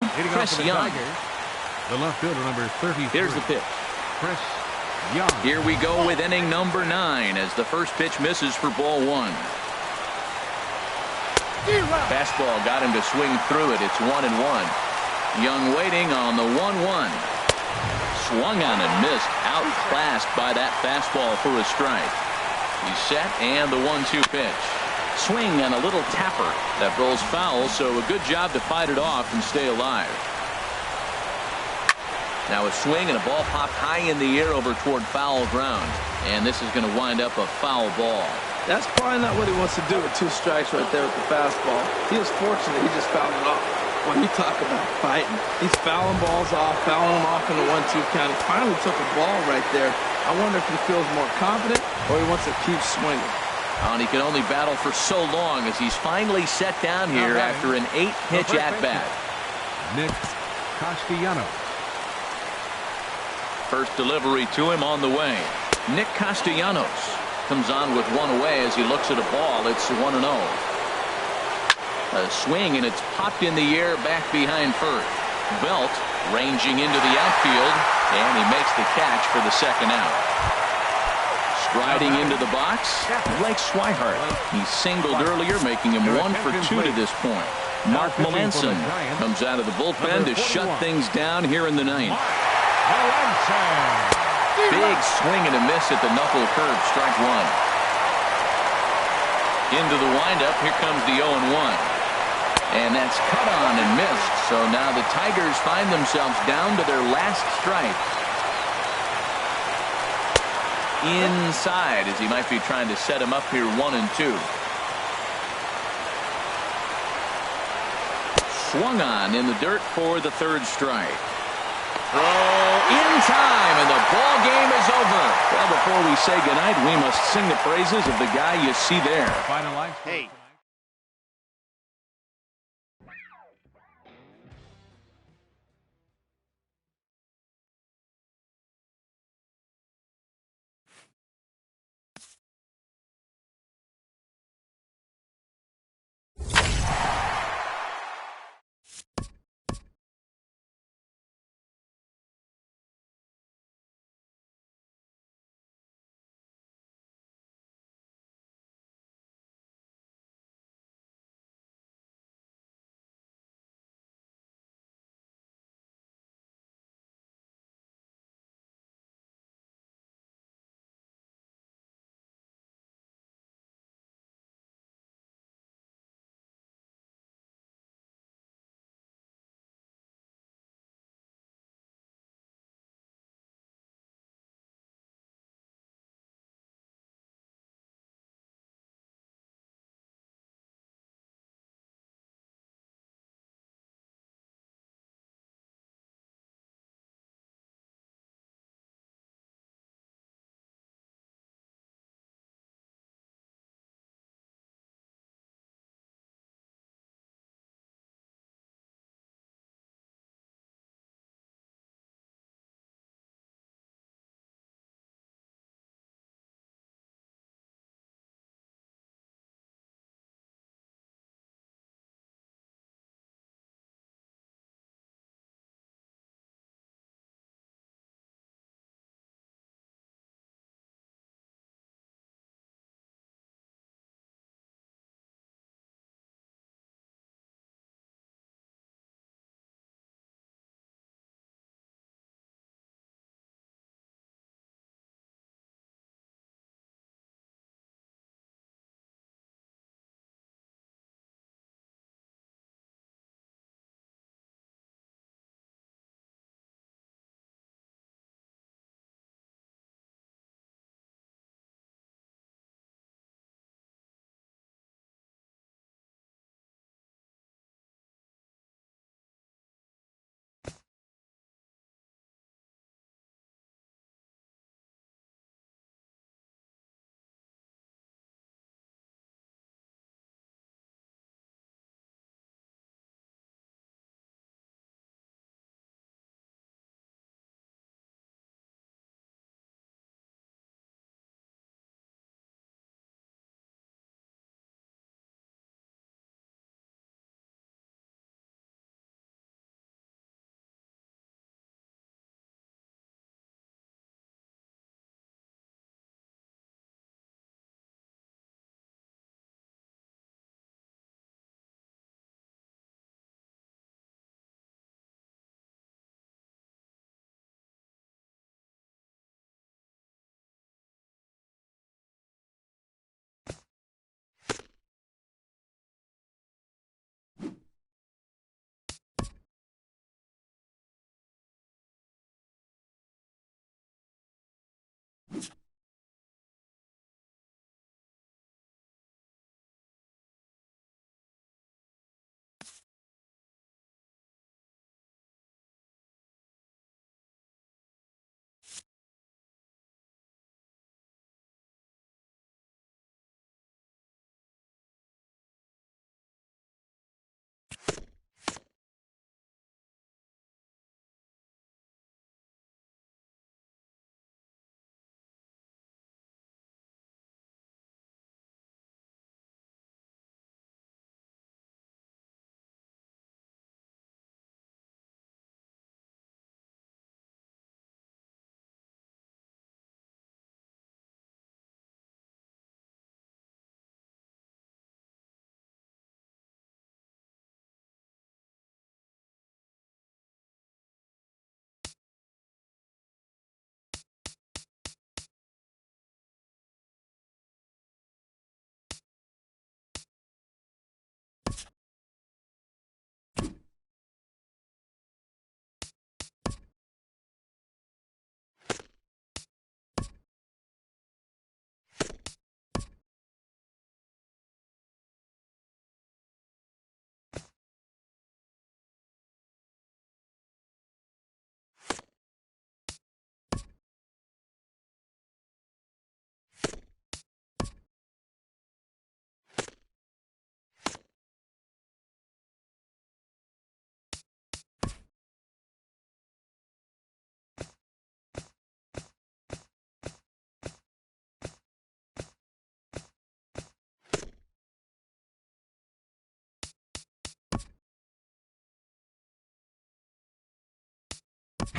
[SPEAKER 1] Chris Young.
[SPEAKER 2] The left fielder, number 33.
[SPEAKER 1] Here's the pitch.
[SPEAKER 2] Chris Young.
[SPEAKER 1] Here we go with inning number 9 as the first pitch misses for ball 1. Fastball got him to swing through it. It's 1-1. Young waiting on the 1-1. Swung on and missed. Outclassed by that fastball for a strike. He's set, and the 1-2 pitch. Swing and a little tapper that rolls foul, so a good job to fight it off and stay alive. Now a swing and a ball popped high in the air over toward foul ground, and this is going to wind up a foul ball.
[SPEAKER 3] That's probably not what he wants to do with 2 strikes right there with the fastball. He was fortunate he just fouled it off. When you talk about fighting, he's fouling balls off, fouling them off in the 1-2 count. He finally took a ball right there. I wonder if he feels more confident or he wants to keep swinging.
[SPEAKER 1] And he can only battle for so long as he's finally set down here after an 8-pitch at-bat.
[SPEAKER 2] Nick Castellanos.
[SPEAKER 1] First delivery to him on the way. Nick Castellanos comes on with 1 away as he looks at a ball. It's 1-0. A swing, and it's popped in the air back behind first. Belt ranging into the outfield, and he makes the catch for the second out. Striding into the box, Blake Swihart. He singled earlier, making him 1 for 2 to this point. Mark Melanson comes out of the bullpen to shut things down here in the 9th. Big swing and a miss at the knuckle curve, strike 1. Into the windup, here comes the 0-1. And that's cut on and missed. So now the Tigers find themselves down to their last strike. Inside as he might be trying to set him up here 1-2. swung on in the dirt for the third strike. Throw in time, and the ball game is over. Well, before we say goodnight, we must sing the praises of the guy you see there.
[SPEAKER 2] Final line.
[SPEAKER 4] Hey.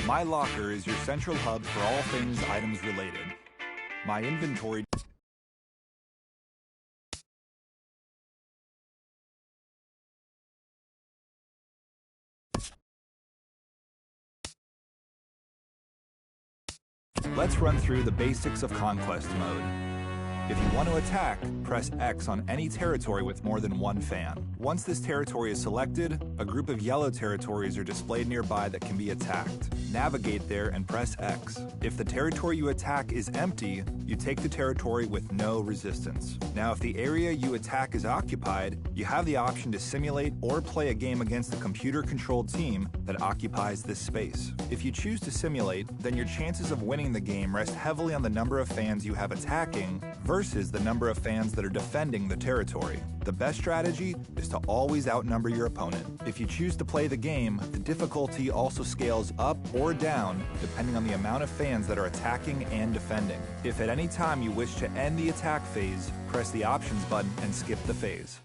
[SPEAKER 5] My Locker is your central hub for all things items related. My inventory. Let's run through the basics of Conquest mode. If you want to attack, press X on any territory with more than one fan. Once this territory is selected, a group of yellow territories are displayed nearby that can be attacked. Navigate there and press X. If the territory you attack is empty, you take the territory with no resistance. Now, if the area you attack is occupied, you have the option to simulate or play a game against a computer-controlled team that occupies this space. If you choose to simulate, then your chances of winning the game rest heavily on the number of fans you have attacking versus the number of fans that are defending the territory. The best strategy is to always outnumber your opponent. If you choose to play the game, the difficulty also scales up or down depending on the amount of fans that are attacking and defending. If at any time you wish to end the attack phase, press the options button and skip the phase.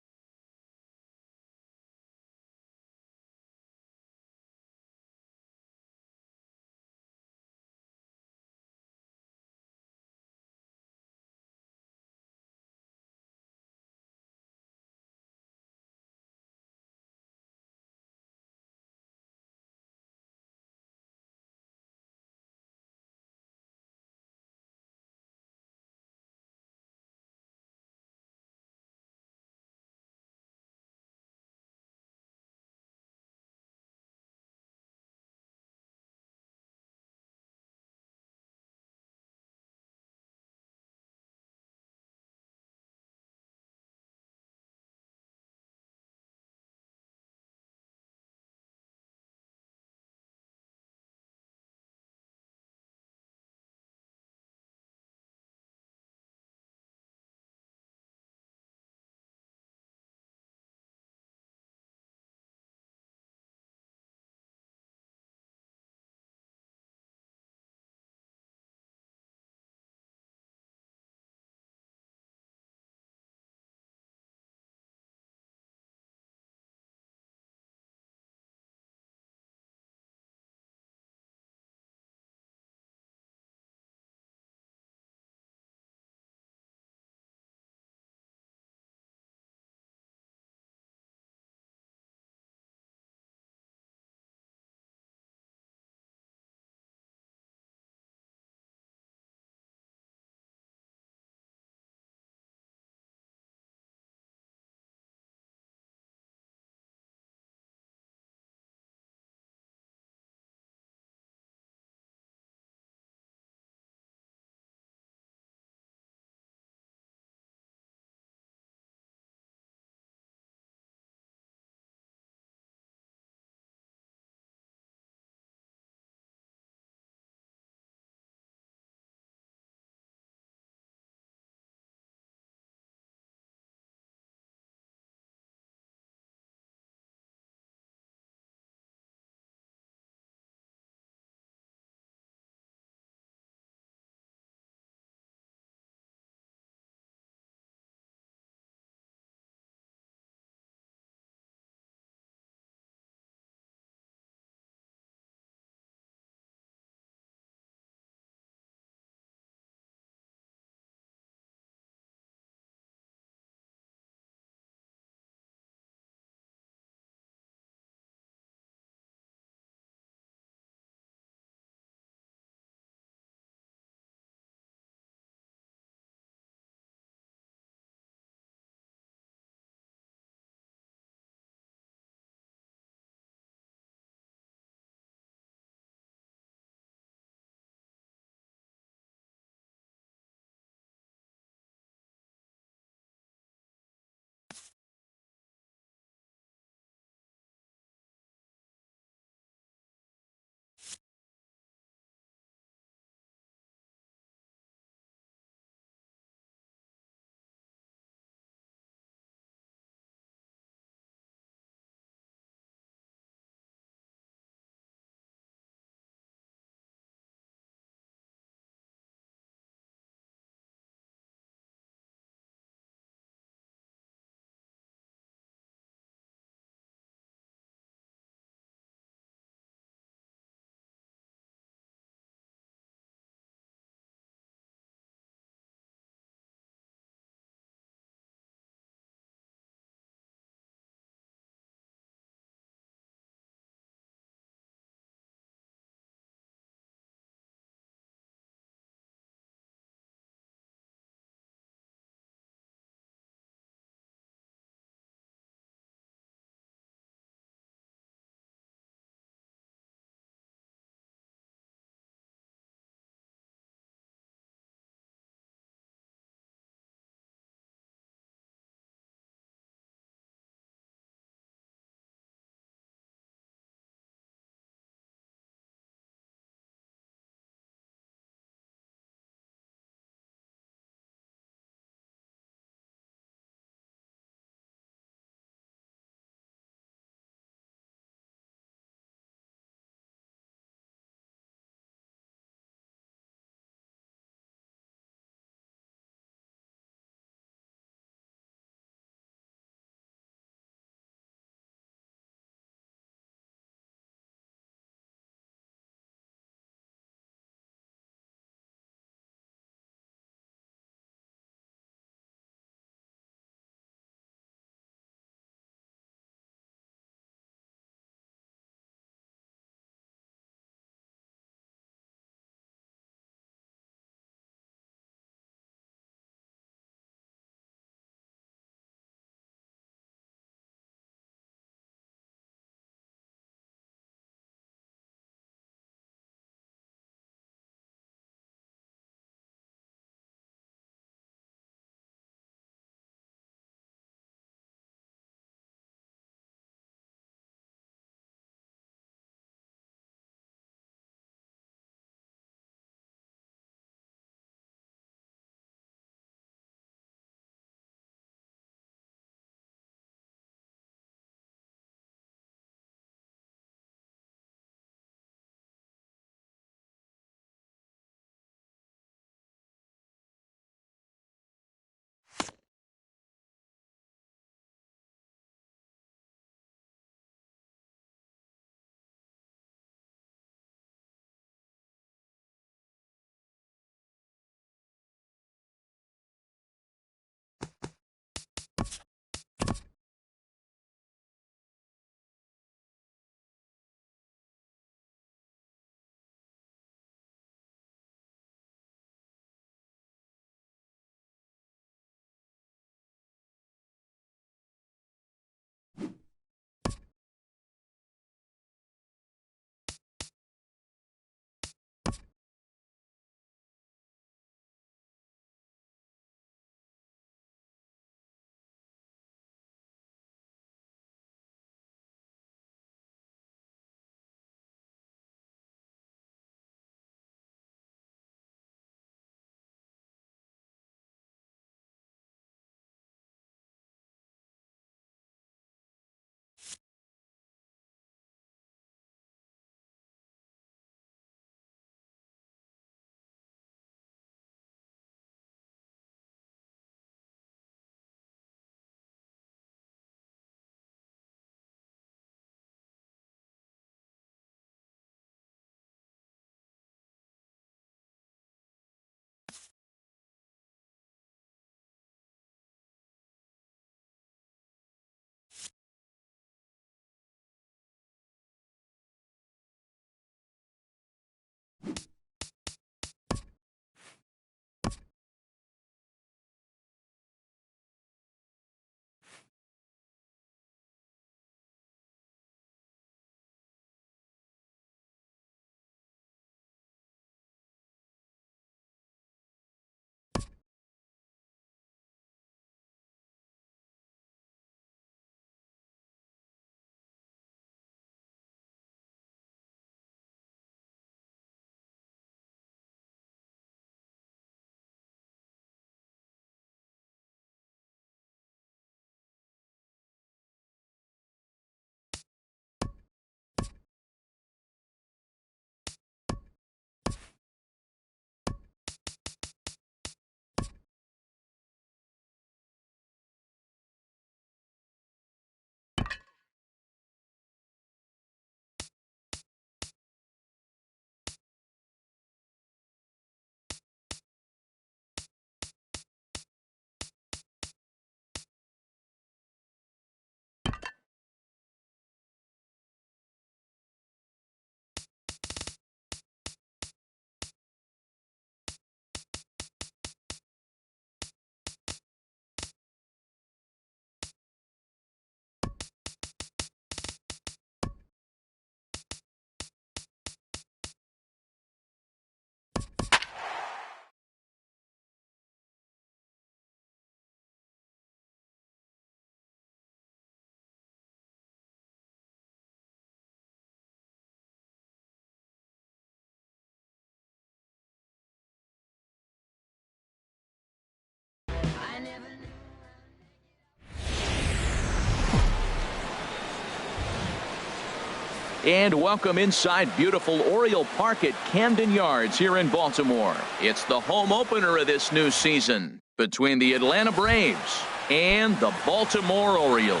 [SPEAKER 1] And welcome inside beautiful Oriole Park at Camden Yards here in Baltimore. It's the home opener of this new season between the Atlanta Braves and the Baltimore Orioles.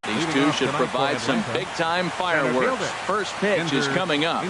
[SPEAKER 1] These two should provide some big-time fireworks. First pitch is coming up.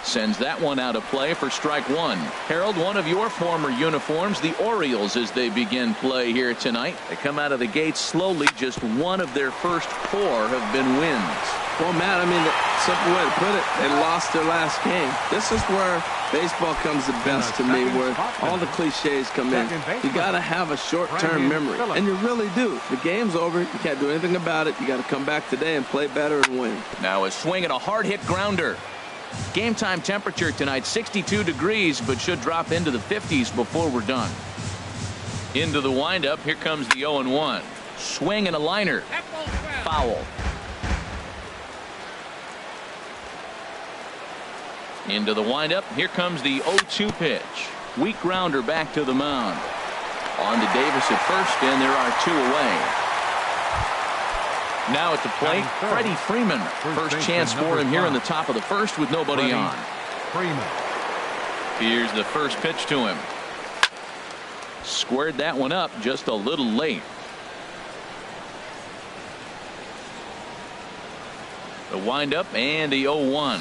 [SPEAKER 1] Sends that one out of play for strike one. Harold, one of your former uniforms, the Orioles, as they begin play here tonight. They come out of the gates slowly. Just one of their first four have been wins.
[SPEAKER 3] Well, Matt, I mean, the simple way to put it, they lost their last game. This is where baseball comes the best to me, where all the cliches come in. You got to have a short-term memory, and you really do. The game's over. You can't do anything about it. You got to come back today and play better and win.
[SPEAKER 1] Now a swing and a hard-hit grounder. Game time temperature tonight, 62 degrees, but should drop into the 50s before we're done. Into the windup, here comes the 0-1. Swing and a liner. Foul. Into the windup, here comes the 0-2 pitch. Weak grounder back to the mound. On to Davis at first, and there are two away. Now at the plate, Freddie Freeman. First chance for him here in the top of the first with nobody on. Here's the first pitch to him. Squared that one up just a little late. The windup and the 0-1.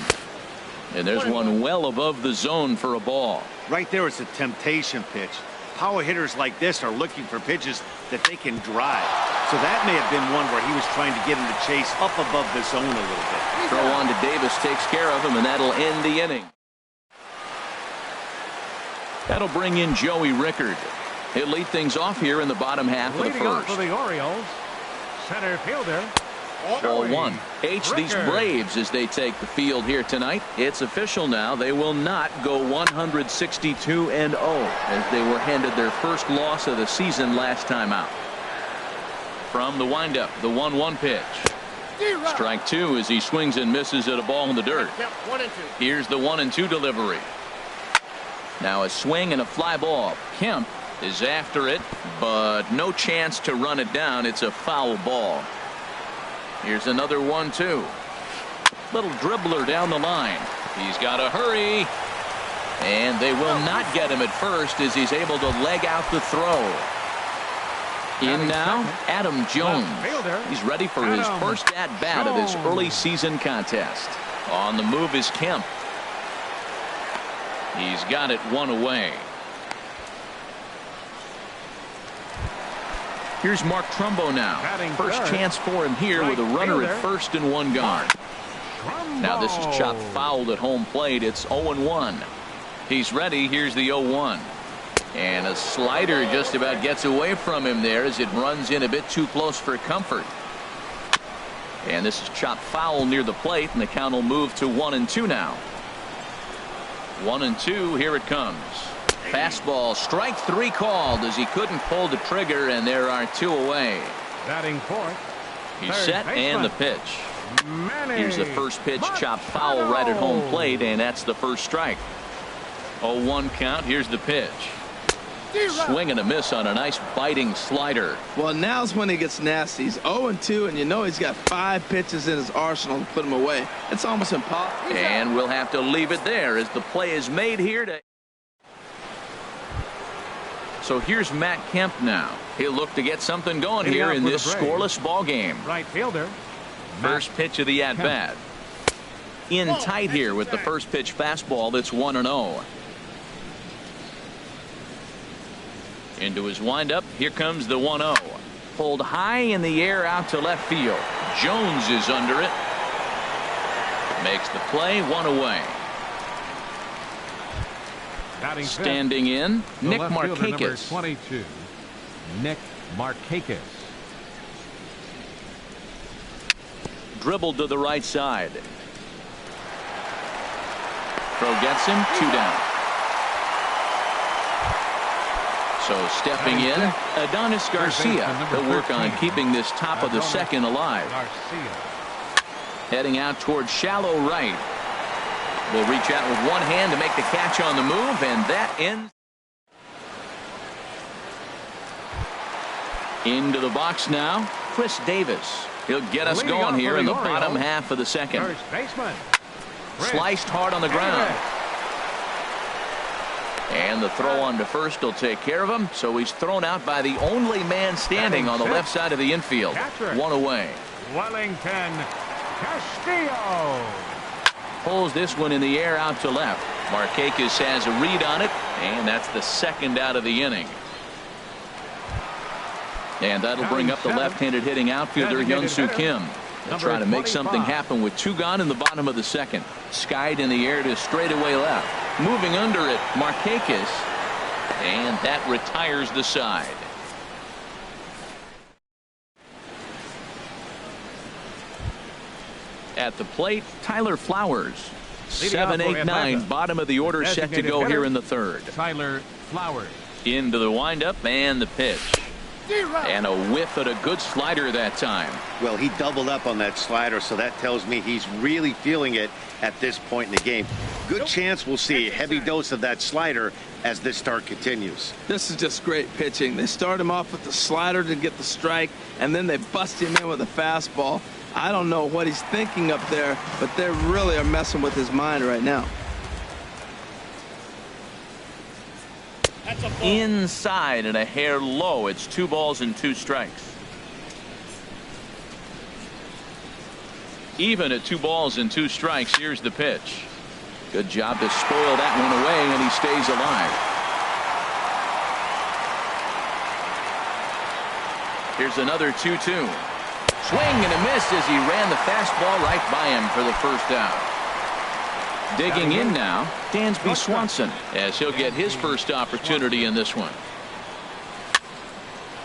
[SPEAKER 1] And there's one well above the zone for a ball.
[SPEAKER 4] Right there is a temptation pitch. Power hitters like this are looking for pitches that they can drive. So that may have been one where he was trying to get him to chase up above the zone a little bit.
[SPEAKER 1] Throw on to Davis, takes care of him, and that'll end the inning. That'll bring in Joey Rickard. He'll lead things off here in the bottom half of the first.
[SPEAKER 2] For the Orioles, center fielder.
[SPEAKER 1] 0-1. These Braves as they take the field here tonight. It's official now. They will not go 162-0 as they were handed their first loss of the season last time out. From the windup, the 1-1 pitch. Strike two as he swings and misses at a ball in the dirt. Here's the 1-2 delivery. Now a swing and a fly ball. Kemp is after it, but no chance to run it down. It's a foul ball. Here's another 1-2. Little dribbler down the line. He's got to hurry. And they will not get him at first as he's able to leg out the throw. In now, Adam Jones. He's ready for his first at-bat of this early season contest. On the move is Kemp. He's got it one away. Here's Mark Trumbo now. First chance for him here with a runner at first and one gone. Now this is chopped foul at home plate. It's 0-1. He's ready. Here's the 0-1. And a slider just about gets away from him there as it runs in a bit too close for comfort. And this is chopped foul near the plate, and the count will move to 1-2 now. 1-2. Here it comes. Fastball, strike three called as he couldn't pull the trigger, and there are two away.
[SPEAKER 2] Batting fourth.
[SPEAKER 1] He's set and the pitch. Here's the first pitch, chopped foul right at home plate, and that's the first strike. 0-1 count. Here's the pitch. Swing and a miss on a nice biting slider.
[SPEAKER 3] Well, now's when he gets nasty. He's 0-2, and you know he's got 5 pitches in his arsenal to put him away. It's almost impossible.
[SPEAKER 1] And we'll have to leave it there as the play is made here to. So here's Matt Kemp now. He'll look to get something going here in this scoreless ball game.
[SPEAKER 2] Right fielder.
[SPEAKER 1] First pitch of the at-bat. In tight here with the first pitch fastball that's 1-0. Into his windup. Here comes the 1-0. Pulled high in the air out to left field. Jones is under it. Makes the play, one away. Standing in, Nick Markakis.
[SPEAKER 2] 22, Nick Markakis.
[SPEAKER 1] Dribbled to the right side. Throw gets him, 2 down. So stepping in, Adonis Garcia. He'll work on keeping this top of the second alive. Heading out towards shallow right. Will reach out with one hand to make the catch on the move, and that ends. Into the box now, Chris Davis. He'll get us going here in the bottom half of the second.
[SPEAKER 2] First baseman.
[SPEAKER 1] Sliced hard on the ground. And the throw on to first will take care of him. So he's thrown out by the only man standing on the left side of the infield. One away.
[SPEAKER 2] Wellington Castillo.
[SPEAKER 1] Pulls this one in the air out to left. Markakis has a read on it, and that's the second out of the inning. And that'll bring up the left-handed hitting outfielder Hyun-Soo Kim. They'll try to make something happen with two gone in the bottom of the second. Skied in the air to straightaway left. Moving under it, Markakis. And that retires the side. At the plate, Tyler Flowers. 7, 8, 9, bottom of the order set to go here in the third.
[SPEAKER 2] Tyler Flowers.
[SPEAKER 1] Into the windup and the pitch. And a whiff at a good slider that time.
[SPEAKER 4] Well, he doubled up on that slider, so that tells me he's really feeling it at this point in the game. Good chance we'll see a heavy dose of that slider as this start continues.
[SPEAKER 3] This is just great pitching. They start him off with the slider to get the strike, and then they bust him in with a fastball. I don't know what he's thinking up there, but they really are messing with his mind right now.
[SPEAKER 1] Inside and a hair low. It's 2 balls and 2 strikes. Even at 2 balls and 2 strikes. Here's the pitch. Good job to spoil that one away, and he stays alive. Here's another 2-2. Swing and a miss as he ran the fastball right by him for the first out. Digging in now, Dansby Swanson, as he'll get his first opportunity in this one.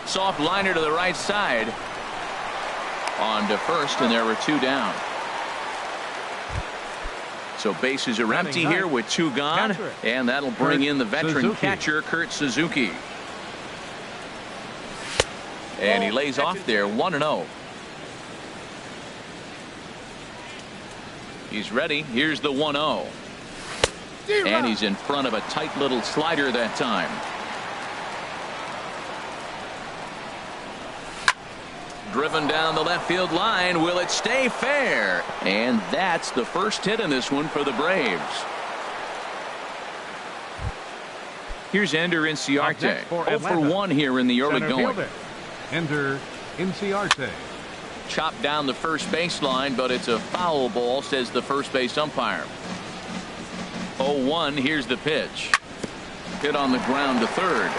[SPEAKER 1] Soft liner to the right side. On to first, and there were 2 down. So bases are empty here with 2 gone, and that'll bring in the veteran catcher, Kurt Suzuki. And he lays off there, 1-0. He's ready. Here's the 1-0. And he's in front of a tight little slider that time. Driven down the left field line. Will it stay fair? And that's the first hit in this one for the Braves. Here's Ender Inciarte. 0 for 1 here in the early going.
[SPEAKER 2] Ender Inciarte.
[SPEAKER 1] Chopped down the first baseline, but it's a foul ball, says the first base umpire. 0-1. Here's the pitch. Hit on the ground to third.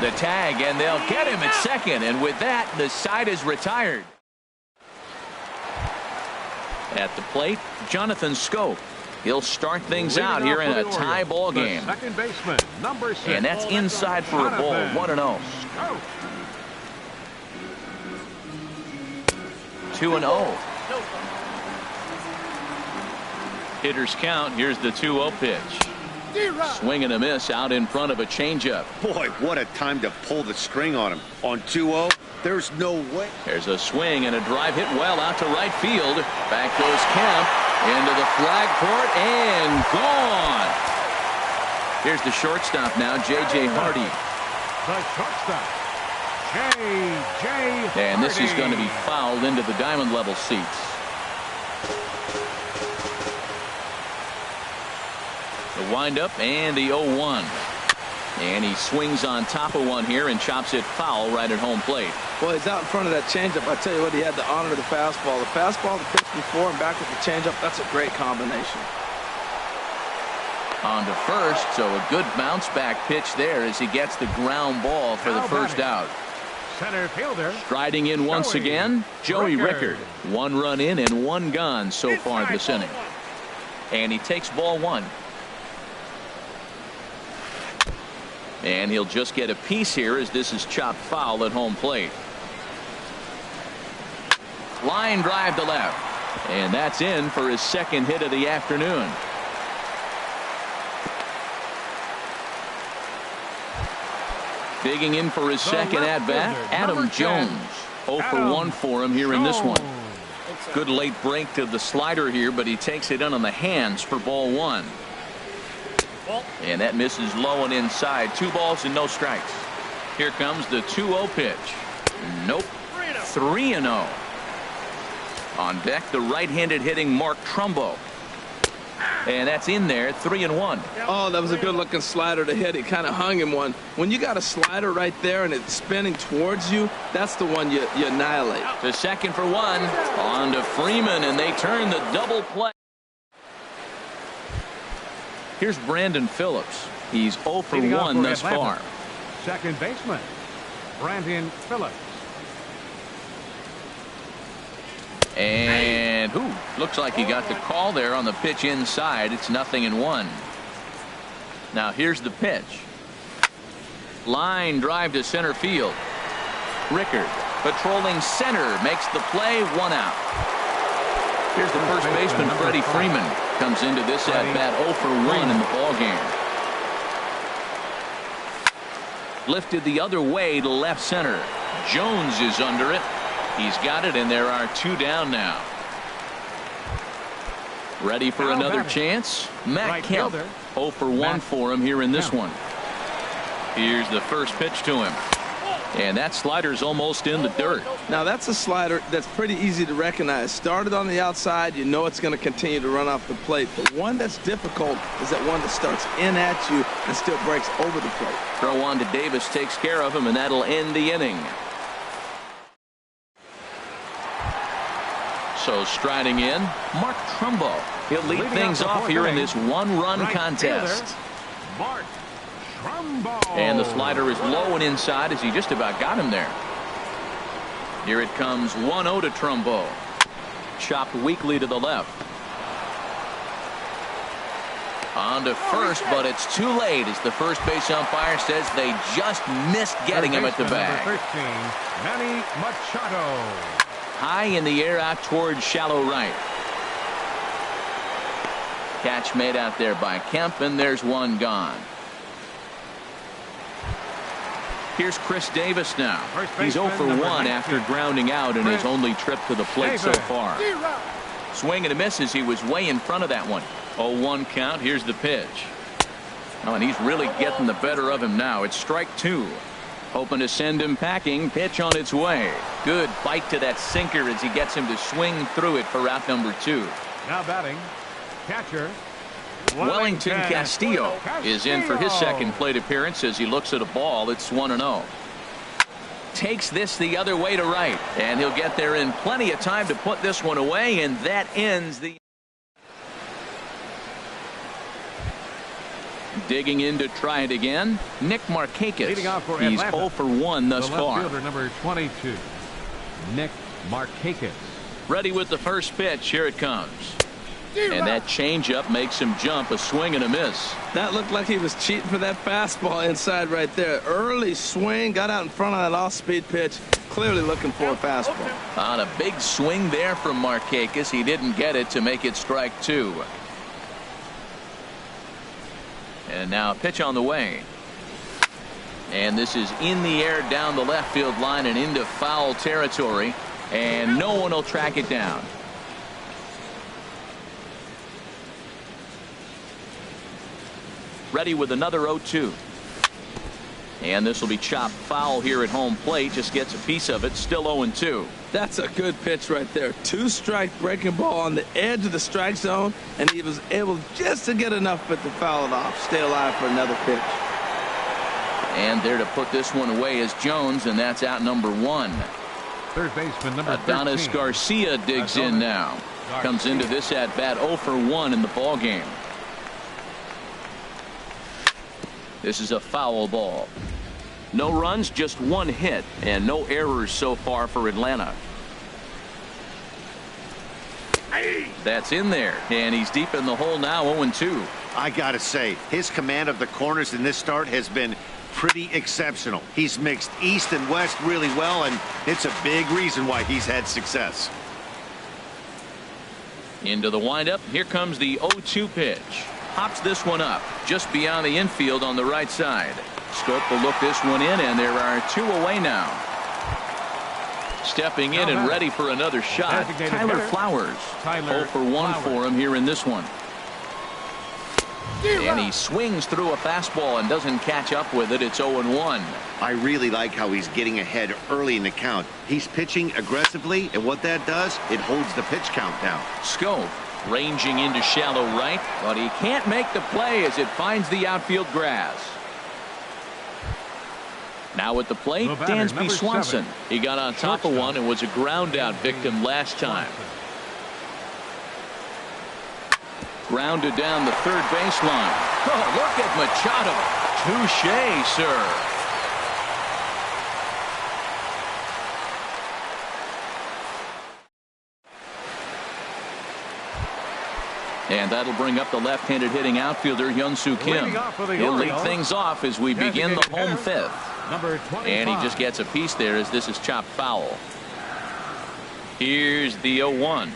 [SPEAKER 1] The tag, and they'll get him at second, and with that, the side is retired. At the plate, Jonathan Scope. He'll start things out here in a tie ball game.
[SPEAKER 2] Second baseman, number 6.
[SPEAKER 1] And that's inside for a ball. 1-0. 2-0. Hitters count. Here's the 2-0 pitch. Swing and a miss out in front of a changeup.
[SPEAKER 4] Boy, what a time to pull the string on him. On 2-0, there's no way.
[SPEAKER 1] There's a swing and a drive hit well out to right field. Back goes Kemp into the flag court and gone. Here's the shortstop now, J.J. Hardy.
[SPEAKER 2] The shortstop, J.J. Hardy.
[SPEAKER 1] And this is going to be fouled into the diamond level seats. The windup and the 0-1. And he swings on top of one here and chops it foul right at home plate.
[SPEAKER 3] Well, he's out in front of that changeup. I tell you what, he had the honor of the fastball. The fastball, the pitch before, and back with the changeup. That's a great combination.
[SPEAKER 1] On to first, so a good bounce back pitch there as he gets the ground ball for the first out.
[SPEAKER 2] Center fielder.
[SPEAKER 1] Striding in once again, Joey Rickard. 1 run in and 1 gone so far this inning. And he takes ball 1. And he'll just get a piece here as this is chopped foul at home plate. Line drive to left. And that's in for his second hit of the afternoon. Digging in for his second at bat, Adam Jones. 0 for 1 for him here in this one. Good late break to the slider here, but he takes it in on the hands for ball one. And that misses low and inside. 2 balls and no strikes. Here comes the 2-0 pitch. Nope. 3-0. On deck, the right-handed hitting Mark Trumbo. And that's in there, 3-1.
[SPEAKER 3] Oh, that was a good-looking slider to hit. He kind of hung him one. When you got a slider right there and it's spinning towards you, that's the one you annihilate.
[SPEAKER 1] To second for 1. On to Freeman, and they turn the double play. Here's Brandon Phillips. He's 0 for 1 thus far.
[SPEAKER 2] Second baseman, Brandon Phillips.
[SPEAKER 1] And looks like he got the call there on the pitch inside. It's 0-1. Now here's the pitch. Line drive to center field. Rickard patrolling center makes the play. 1 out. Here's the first baseman Freddie Freeman. Comes into this at bat 0 for 1 in the ball game. Lifted the other way to left center. Jones is under it. He's got it, and there are 2 down now. Ready for another chance? Matt Kemp. 0 for 1 for him here in this one. Here's the first pitch to him. And that slider's almost in the dirt.
[SPEAKER 3] Now that's a slider that's pretty easy to recognize. Started on the outside, you know it's going to continue to run off the plate. But one that's difficult is that one that starts in at you and still breaks over the plate.
[SPEAKER 1] Throw on to Davis takes care of him, and that'll end the inning. So striding in, Mark Trumbo. He'll lead things off here in this 1-run contest.
[SPEAKER 2] Mark Trumbo.
[SPEAKER 1] And the slider is low and inside as he just about got him there. Here it comes 1-0 to Trumbo. Chopped weakly to the left. On to first, but it's too late as the first base umpire says they just missed getting him at the bag.
[SPEAKER 2] Number 13, Manny Machado.
[SPEAKER 1] High in the air out towards shallow right. Catch made out there by Kemp, and there's 1 gone. Here's Chris Davis now. He's 0 for 1 after grounding out in his only trip to the plate so far. Swing and a miss as he was way in front of that one. 0-1 count. Here's the pitch. Oh, and he's really getting the better of him now. It's strike 2. Hoping to send him packing. Pitch on its way. Good bite to that sinker as he gets him to swing through it for out number 2.
[SPEAKER 2] Now batting, catcher
[SPEAKER 1] Wellington Castillo is in for his second plate appearance as he looks at a ball. It's 1-0. Takes this the other way to right, and he'll get there in plenty of time to put this one away, and that ends the. Digging in to try it again, Nick Markakis. He's 0 for 1 thus far.
[SPEAKER 2] Fielder number 22, Nick Markakis.
[SPEAKER 1] Ready with the first pitch. Here it comes. And that changeup makes him jump. A swing and a miss.
[SPEAKER 3] That looked like he was cheating for that fastball inside right there. Early swing, got out in front of that off-speed pitch. Clearly looking for a fastball.
[SPEAKER 1] On a big swing there from Markakis. He didn't get it to make it strike 2. And now a pitch on the way. And this is in the air down the left field line and into foul territory. And no one will track it down. Ready with another 0-2. And this will be chopped foul here at home plate. Just gets a piece of it. Still 0-2.
[SPEAKER 3] That's a good pitch right there. 2-strike breaking ball on the edge of the strike zone, and he was able just to get enough of it to foul it off. Stay alive for another pitch.
[SPEAKER 1] And there to put this one away is Jones, and that's out number 1.
[SPEAKER 2] Third baseman number
[SPEAKER 1] Adonis
[SPEAKER 2] 13.
[SPEAKER 1] Garcia digs in now. Comes into this at bat 0 for 1 in the ball game. This is a foul ball. No runs, just 1 hit, and no errors so far for Atlanta. That's in there, and he's deep in the hole now, 0-2.
[SPEAKER 4] I gotta say, his command of the corners in this start has been pretty exceptional. He's mixed east and west really well, and it's a big reason why he's had success.
[SPEAKER 1] Into the windup. Here comes the 0-2 pitch. Hops this one up just beyond the infield on the right side. Scope will look this one in, and there are 2 away now. Stepping in and ready for another shot, Tyler Flowers. 0 for 1 for him here in this one. And he swings through a fastball and doesn't catch up with it. It's 0-1.
[SPEAKER 4] I really like how he's getting ahead early in the count. He's pitching aggressively, and what that does, it holds the pitch count down.
[SPEAKER 1] Schoaf ranging into shallow right, but he can't make the play as it finds the outfield grass. Now at the plate, Dansby Swanson. He got on top of one and was a ground out victim last time. Grounded down the third baseline. Oh, look at Machado. Touche, sir. And that'll bring up the left-handed hitting outfielder Hyun-Soo Kim. He'll lead things off as we begin the home fifth. And he just gets a piece there as this is chopped foul. Here's the 0-1.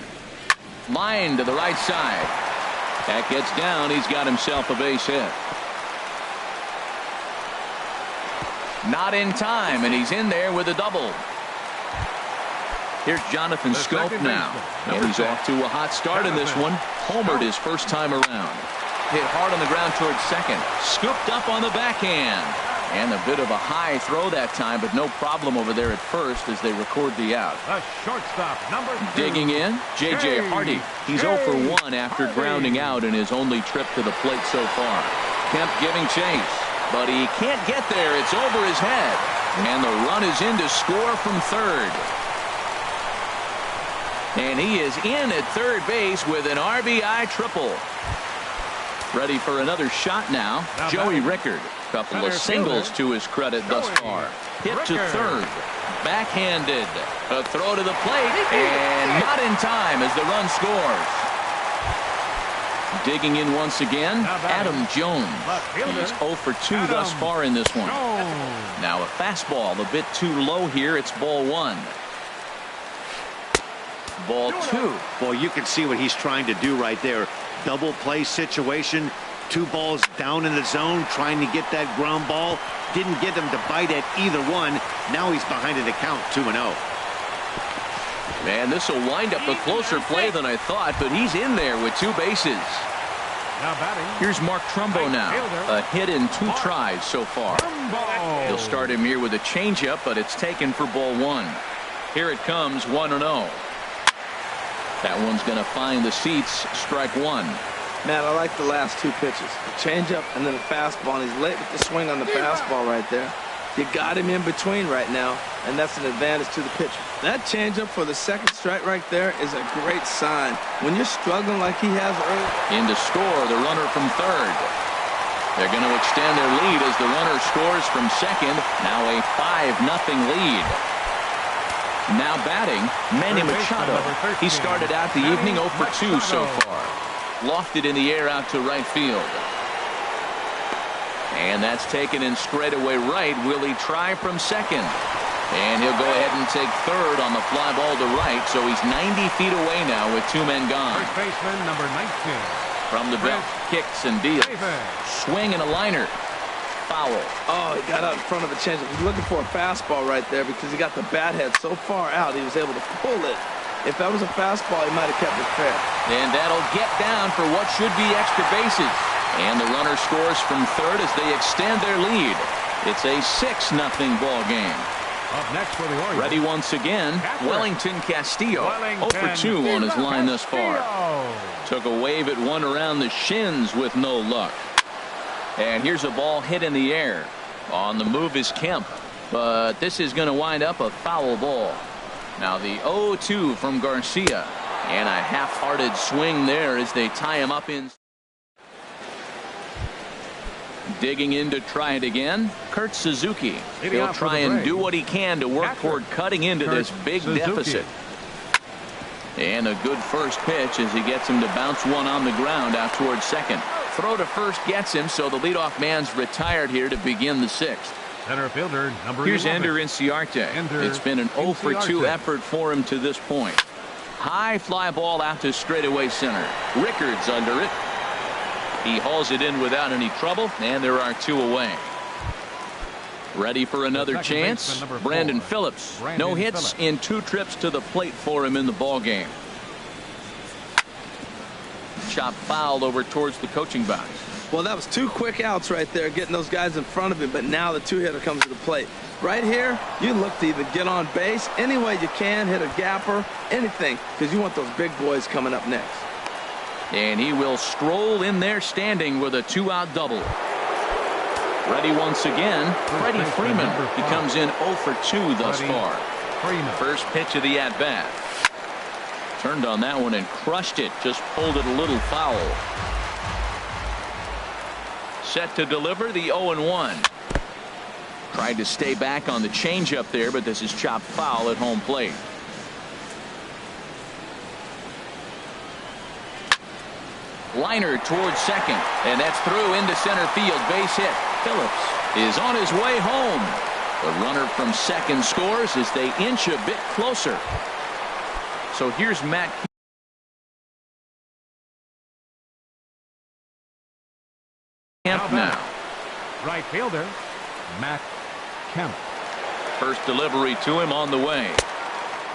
[SPEAKER 1] Line to the right side. That gets down. He's got himself a base hit. Not in time, and he's in there with a double. Here's Jonathan Schoaf now. And he's off to a hot start in this one. Homered his first time around. Hit hard on the ground towards second. Scooped up on the backhand. And a bit of a high throw that time, but no problem over there at first as they record the out.
[SPEAKER 2] The shortstop, number 2.
[SPEAKER 1] Digging in, J.J. Hardy. He's 0 for 1 after grounding out in his only trip to the plate so far. Kemp giving chase, but he can't get there. It's over his head. And the run is in to score from third. And he is in at third base with an RBI triple. Ready for another shot now. Joey Rickard. Couple of singles to his credit thus far. Hit to third. Backhanded. A throw to the plate. And not in time as the run scores. Digging in once again, Adam Jones. He's 0 for 2 thus far in this one. Now a fastball a bit too low here. It's ball 1. Ball 2.
[SPEAKER 4] Boy, you can see what he's trying to do right there. Double play situation. 2 balls down in the zone, trying to get that ground ball. Didn't get him to bite at either one. Now he's behind in the count, 2-0.
[SPEAKER 1] Man, this will wind up a closer play than I thought, but he's in there with 2 bases. Here's Mark Trumbo now. A hit in 2 tries so far. He'll start him here with a changeup, but it's taken for ball 1. Here it comes, 1-0. That one's going to find the seats, strike 1.
[SPEAKER 3] Man, I like the last 2 pitches. The changeup and then the fastball. And he's late with the swing on the fastball right there. You got him in between right now, and that's an advantage to the pitcher. That changeup for the second strike right there is a great sign. When you're struggling like he has early.
[SPEAKER 1] In to score, the runner from third. They're going to extend their lead as the runner scores from second. Now a 5-0 lead. Now batting, Manny Machado. He started out the evening 0 for 2 so far. Lofted in the air out to right field. And that's taken in straightaway right. Will he try from second? And he'll go ahead and take third on the fly ball to right. So he's 90 feet away now with 2 men gone.
[SPEAKER 2] First baseman, number 19.
[SPEAKER 1] From the belt, kicks and deals. Swing and a liner. Foul.
[SPEAKER 3] Oh, he got out in front of a changeup. He's looking for a fastball right there because he got the bat head so far out he was able to pull it. If that was a fastball, he might have kept it fair.
[SPEAKER 1] And that'll get down for what should be extra bases. And the runner scores from third as they extend their lead. It's a 6-0 ball game.
[SPEAKER 2] Up next for the Orioles.
[SPEAKER 1] Ready once again, Wellington Castillo. 0 for 2 on his line thus far. Took a wave at one around the shins with no luck. And here's a ball hit in the air. On the move is Kemp. But this is going to wind up a foul ball. Now the 0-2 from Garcia. And a half-hearted swing there as they tie him up in. Digging in to try it again, Kurt Suzuki. He'll try and do what he can to work toward cutting into this big deficit. And a good first pitch as he gets him to bounce one on the ground out towards second. Throw to first gets him, so the leadoff man's retired here to begin the 6th.
[SPEAKER 2] Center fielder, number
[SPEAKER 1] Here's
[SPEAKER 2] 11.
[SPEAKER 1] Ender Inciarte. It's been an 0 for 2 effort for him to this point. High fly ball out to straightaway center. Rickard's under it. He hauls it in without any trouble, and there are 2 away. Ready for another chance. Brandon Phillips. No hits in 2 trips to the plate for him in the ball game. Chop foul over towards the coaching box.
[SPEAKER 3] Well, that was 2 quick outs right there, getting those guys in front of him, but now the 2-hitter comes to the plate. Right here, you look to either get on base any way you can, hit a gapper, anything, because you want those big boys coming up next.
[SPEAKER 1] And he will stroll in there standing with a 2-out double. Ready once again, Freddie Freeman. He comes in 0 for 2 thus far. First pitch of the at-bat. Turned on that one and crushed it. Just pulled it a little foul. Set to deliver the 0-1. Tried to stay back on the changeup there, but this is chopped foul at home plate. Liner towards second, and that's through into center field. Base hit. Phillips is on his way home. The runner from second scores as they inch a bit closer. So here's Matt Kemp now.
[SPEAKER 2] Right fielder, Matt Kemp.
[SPEAKER 1] First delivery to him on the way.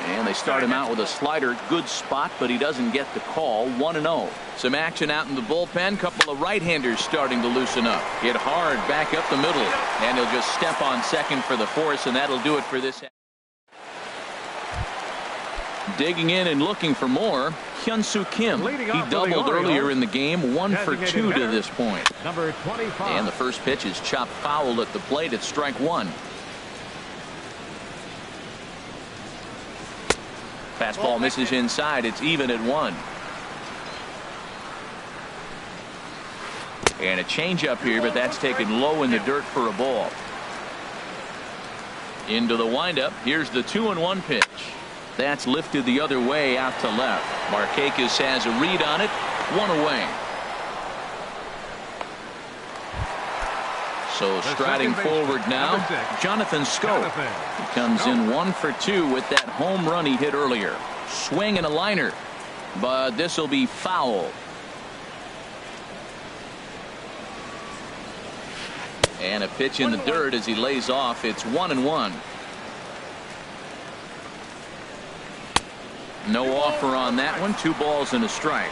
[SPEAKER 1] And they start him out with a slider. Good spot, but he doesn't get the call. 1-0. Some action out in the bullpen. Couple of right-handers starting to loosen up. Hit hard back up the middle. And he'll just step on second for the force, and that'll do it for this. Digging in and looking for more, Hyun-Soo Kim. He doubled earlier in the game. 1 for 2 to this point.
[SPEAKER 2] Number 25.
[SPEAKER 1] And the first pitch is chopped foul at the plate. It's strike 1. Fastball misses inside. It's even at 1. And a changeup here, but that's taken low in the dirt for a ball. Into the windup. Here's the 2-1 pitch. That's lifted the other way out to left. Markakis has a read on it. 1 away. So striding forward now, Jonathan Schoop. He comes in 1 for 2 with that home run he hit earlier. Swing and a liner, but this will be foul. And a pitch in the dirt as he lays off. It's 1-1. No offer on that one. 2 balls and a strike.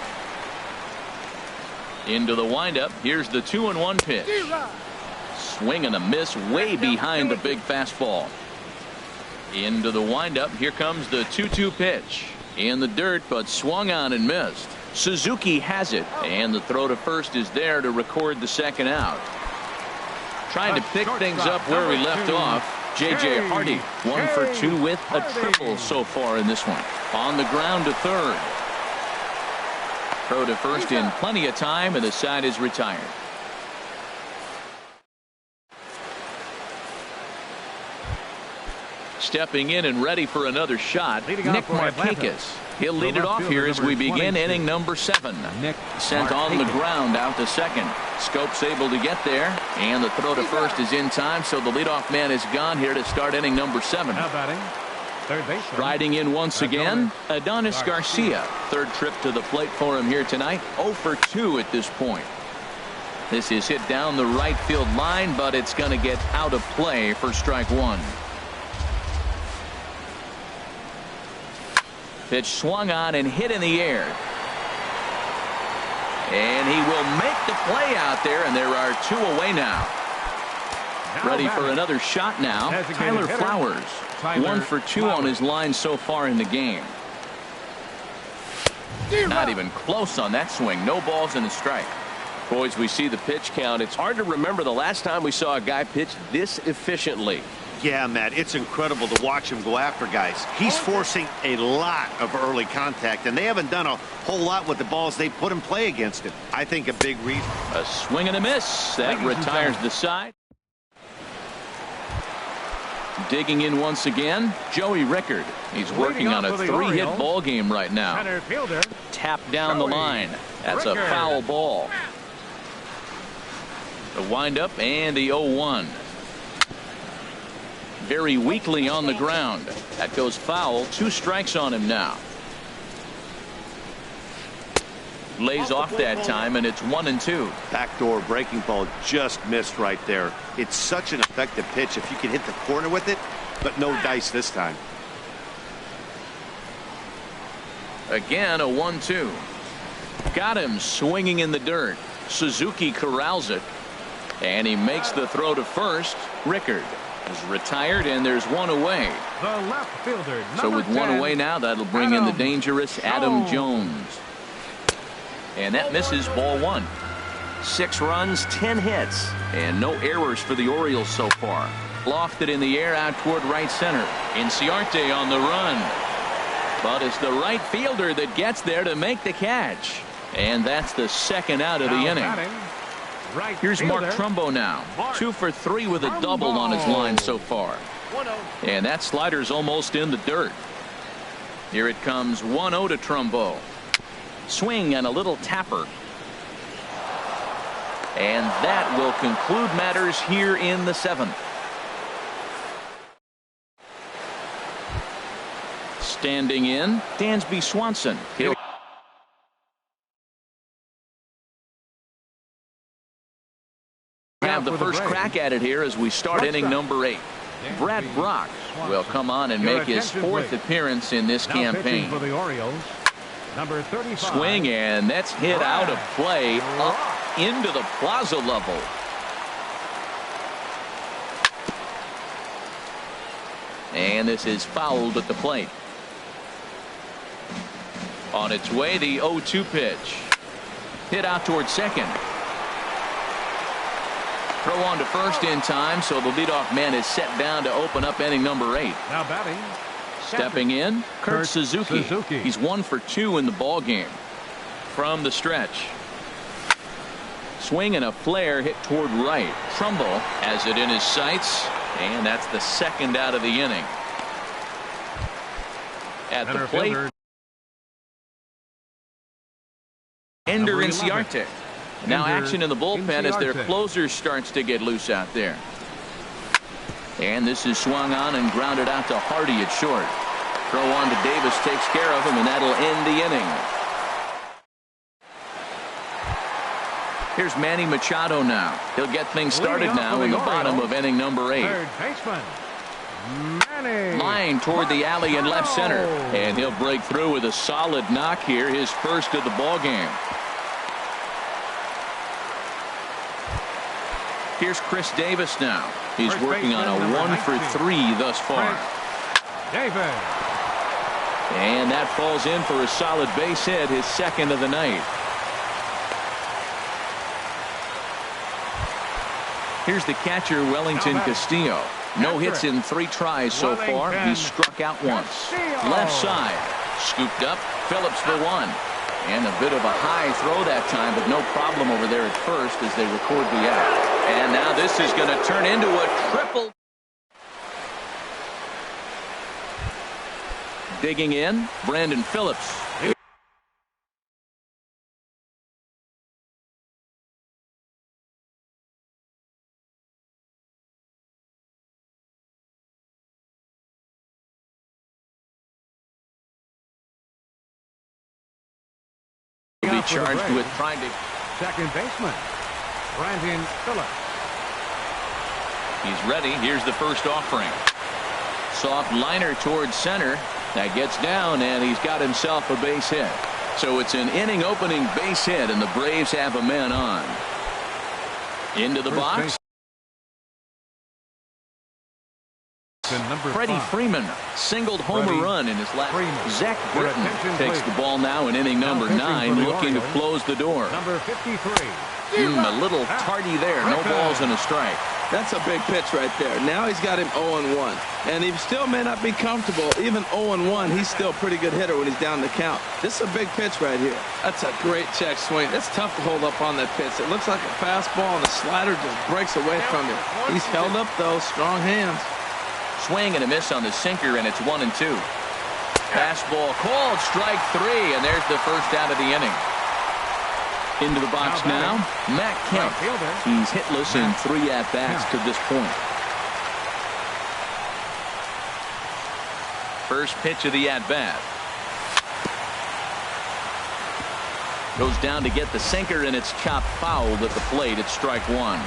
[SPEAKER 1] Into the windup. Here's the 2-1 pitch. Swing and a miss way behind the big fastball. Into the windup. Here comes the 2-2 pitch. In the dirt, but swung on and missed. Suzuki has it, and the throw to first is there to record the second out. Trying to pick things up where we left off. J.J. Hardy, 1 for 2 with a triple so far in this one. On the ground to third. Throw to first in plenty of time, and the side is retired. Stepping in and ready for another shot, Nick Markakis. He'll lead it off here as we begin inning number 7. Sent on the ground out to second. Schoop's able to get there, and the throw to first is in time, so the leadoff man is gone here to start inning number 7. Riding in once again, Adonis Garcia. Third trip to the plate for him here tonight. 0 for 2 at this point. This is hit down the right field line, but it's going to get out of play for strike 1. Pitch swung on and hit in the air. And he will make the play out there, and there are 2 away now. Ready for another shot now, Tyler Flowers. 1 for 2 on his line so far in the game. Not even close on that swing. No balls and a strike. Boys, we see the pitch count. It's hard to remember the last time we saw a guy pitch this efficiently.
[SPEAKER 4] Yeah, Matt, it's incredible to watch him go after guys. He's forcing a lot of early contact, and they haven't done a whole lot with the balls they put in play against him. I think a big reason.
[SPEAKER 1] A swing and a miss. That retires the side. Digging in once again, Joey Rickard. He's working on a 3-hit ball game right now. Tapped down the line. That's a foul ball. The windup and the 0-1. Very weakly on the ground. That goes foul. 2 strikes on him now. Lays off that time, and it's 1-2.
[SPEAKER 4] Backdoor breaking ball just missed right there. It's such an effective pitch if you can hit the corner with it, but no dice this time.
[SPEAKER 1] Again, a 1-2. Got him swinging in the dirt. Suzuki corrals it, and he makes the throw to first. Rickard is retired, and there's one away.
[SPEAKER 2] The left fielder,
[SPEAKER 1] So with one away now, that'll bring in the dangerous Adam Jones. And that misses, ball one. 6 runs, 10 hits, and no errors for the Orioles so far. Lofted in the air out toward right center. Inciarte on the run. But it's the right fielder that gets there to make the catch. And that's the second out of the inning.
[SPEAKER 2] Right
[SPEAKER 1] Here's Mark
[SPEAKER 2] fielder.
[SPEAKER 1] Trumbo now. 2 for 3 with a double on his line so far. And that slider's almost in the dirt. Here it comes, 1-0 to Trumbo. Swing and a little tapper. And that will conclude matters here in the 7th. Standing in, Dansby Swanson. He'll have the first crack at it here as we start inning number 8. Brad Brock will come on and make his 4th appearance in this campaign.
[SPEAKER 2] For the Orioles, number 35.
[SPEAKER 1] Swing, and that's hit out of play up into the plaza level. And this is fouled at the plate. On its way, the 0-2 pitch. Hit out towards second. Throw on to first in time, so the leadoff man is set down to open up inning number 8.
[SPEAKER 2] Now batting.
[SPEAKER 1] Stepping in, Kurt Suzuki. He's 1 for 2 in the ball game. From the stretch. Swing and a flare hit toward right. Trumbo has it in his sights, and that's the second out of the inning. At the plate, Ender Inciarte. Now action in the bullpen as their closer starts to get loose out there. And this is swung on and grounded out to Hardy at short. Throw on to Davis takes care of him, and that'll end the inning. Here's Manny Machado now. He'll get things started now in the bottom of inning number 8.
[SPEAKER 2] Third baseman, Manny.
[SPEAKER 1] Line toward the alley in left center. And he'll break through with a solid knock here, his first of the ball game. Here's Chris Davis now. He's working on a 1 for 3 thus far.
[SPEAKER 2] Davis.
[SPEAKER 1] And that falls in for a solid base hit, his second of the night. Here's the catcher, Wellington Castillo. No hits in 3 tries so far. He's struck out once. Left side. Scooped up. Phillips for 1. And a bit of a high throw that time, but no problem over there at first as they record the out. And now this is going to turn into a triple. Digging in, Brandon Phillips. Be charged with trying to.
[SPEAKER 2] Second baseman, Brandon Phillips.
[SPEAKER 1] He's ready. Here's the first offering. Soft liner towards center. That gets down, and he's got himself a base hit. So it's an inning opening base hit, and the Braves have a man on. Into the box. Freddie Freeman singled home run in his last. Zach Britton takes the ball now in inning number 9, looking to close the door.
[SPEAKER 2] Number 53.
[SPEAKER 1] A little tardy there. No balls and a strike.
[SPEAKER 3] That's a big pitch right there. Now he's got him 0-1. And he still may not be comfortable. Even 0-1, he's still a pretty good hitter when he's down the count. This is a big pitch right here. That's a great check swing. It's tough to hold up on that pitch. It looks like a fastball, and the slider just breaks away from him. He's held up, though. Strong hands.
[SPEAKER 1] Swing and a miss on the sinker, and it's 1-2. Fastball called, strike 3, and there's the first out of the inning. Into the box now, Matt Kemp. He's hitless in 3 at-bats to this point. First pitch of the at-bat. Goes down to get the sinker, and it's chopped fouled at the plate. It's strike one.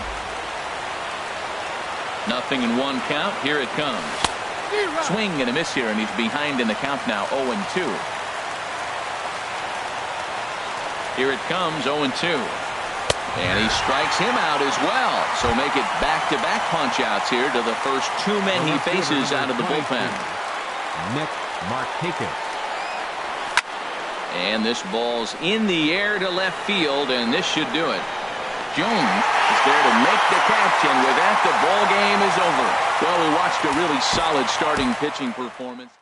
[SPEAKER 1] 0-1 count. Here it comes. Swing and a miss here, and he's behind in the count now, 0-2. Here it comes, 0-2. And he strikes him out as well. So make it back-to-back punch-outs here to the first two men he faces out of the bullpen.
[SPEAKER 2] Nick Markakis.
[SPEAKER 1] And this ball's in the air to left field, and this should do it. Jones is there to make the catch, and with that, the ball game is over. Well, we watched a really solid starting pitching performance.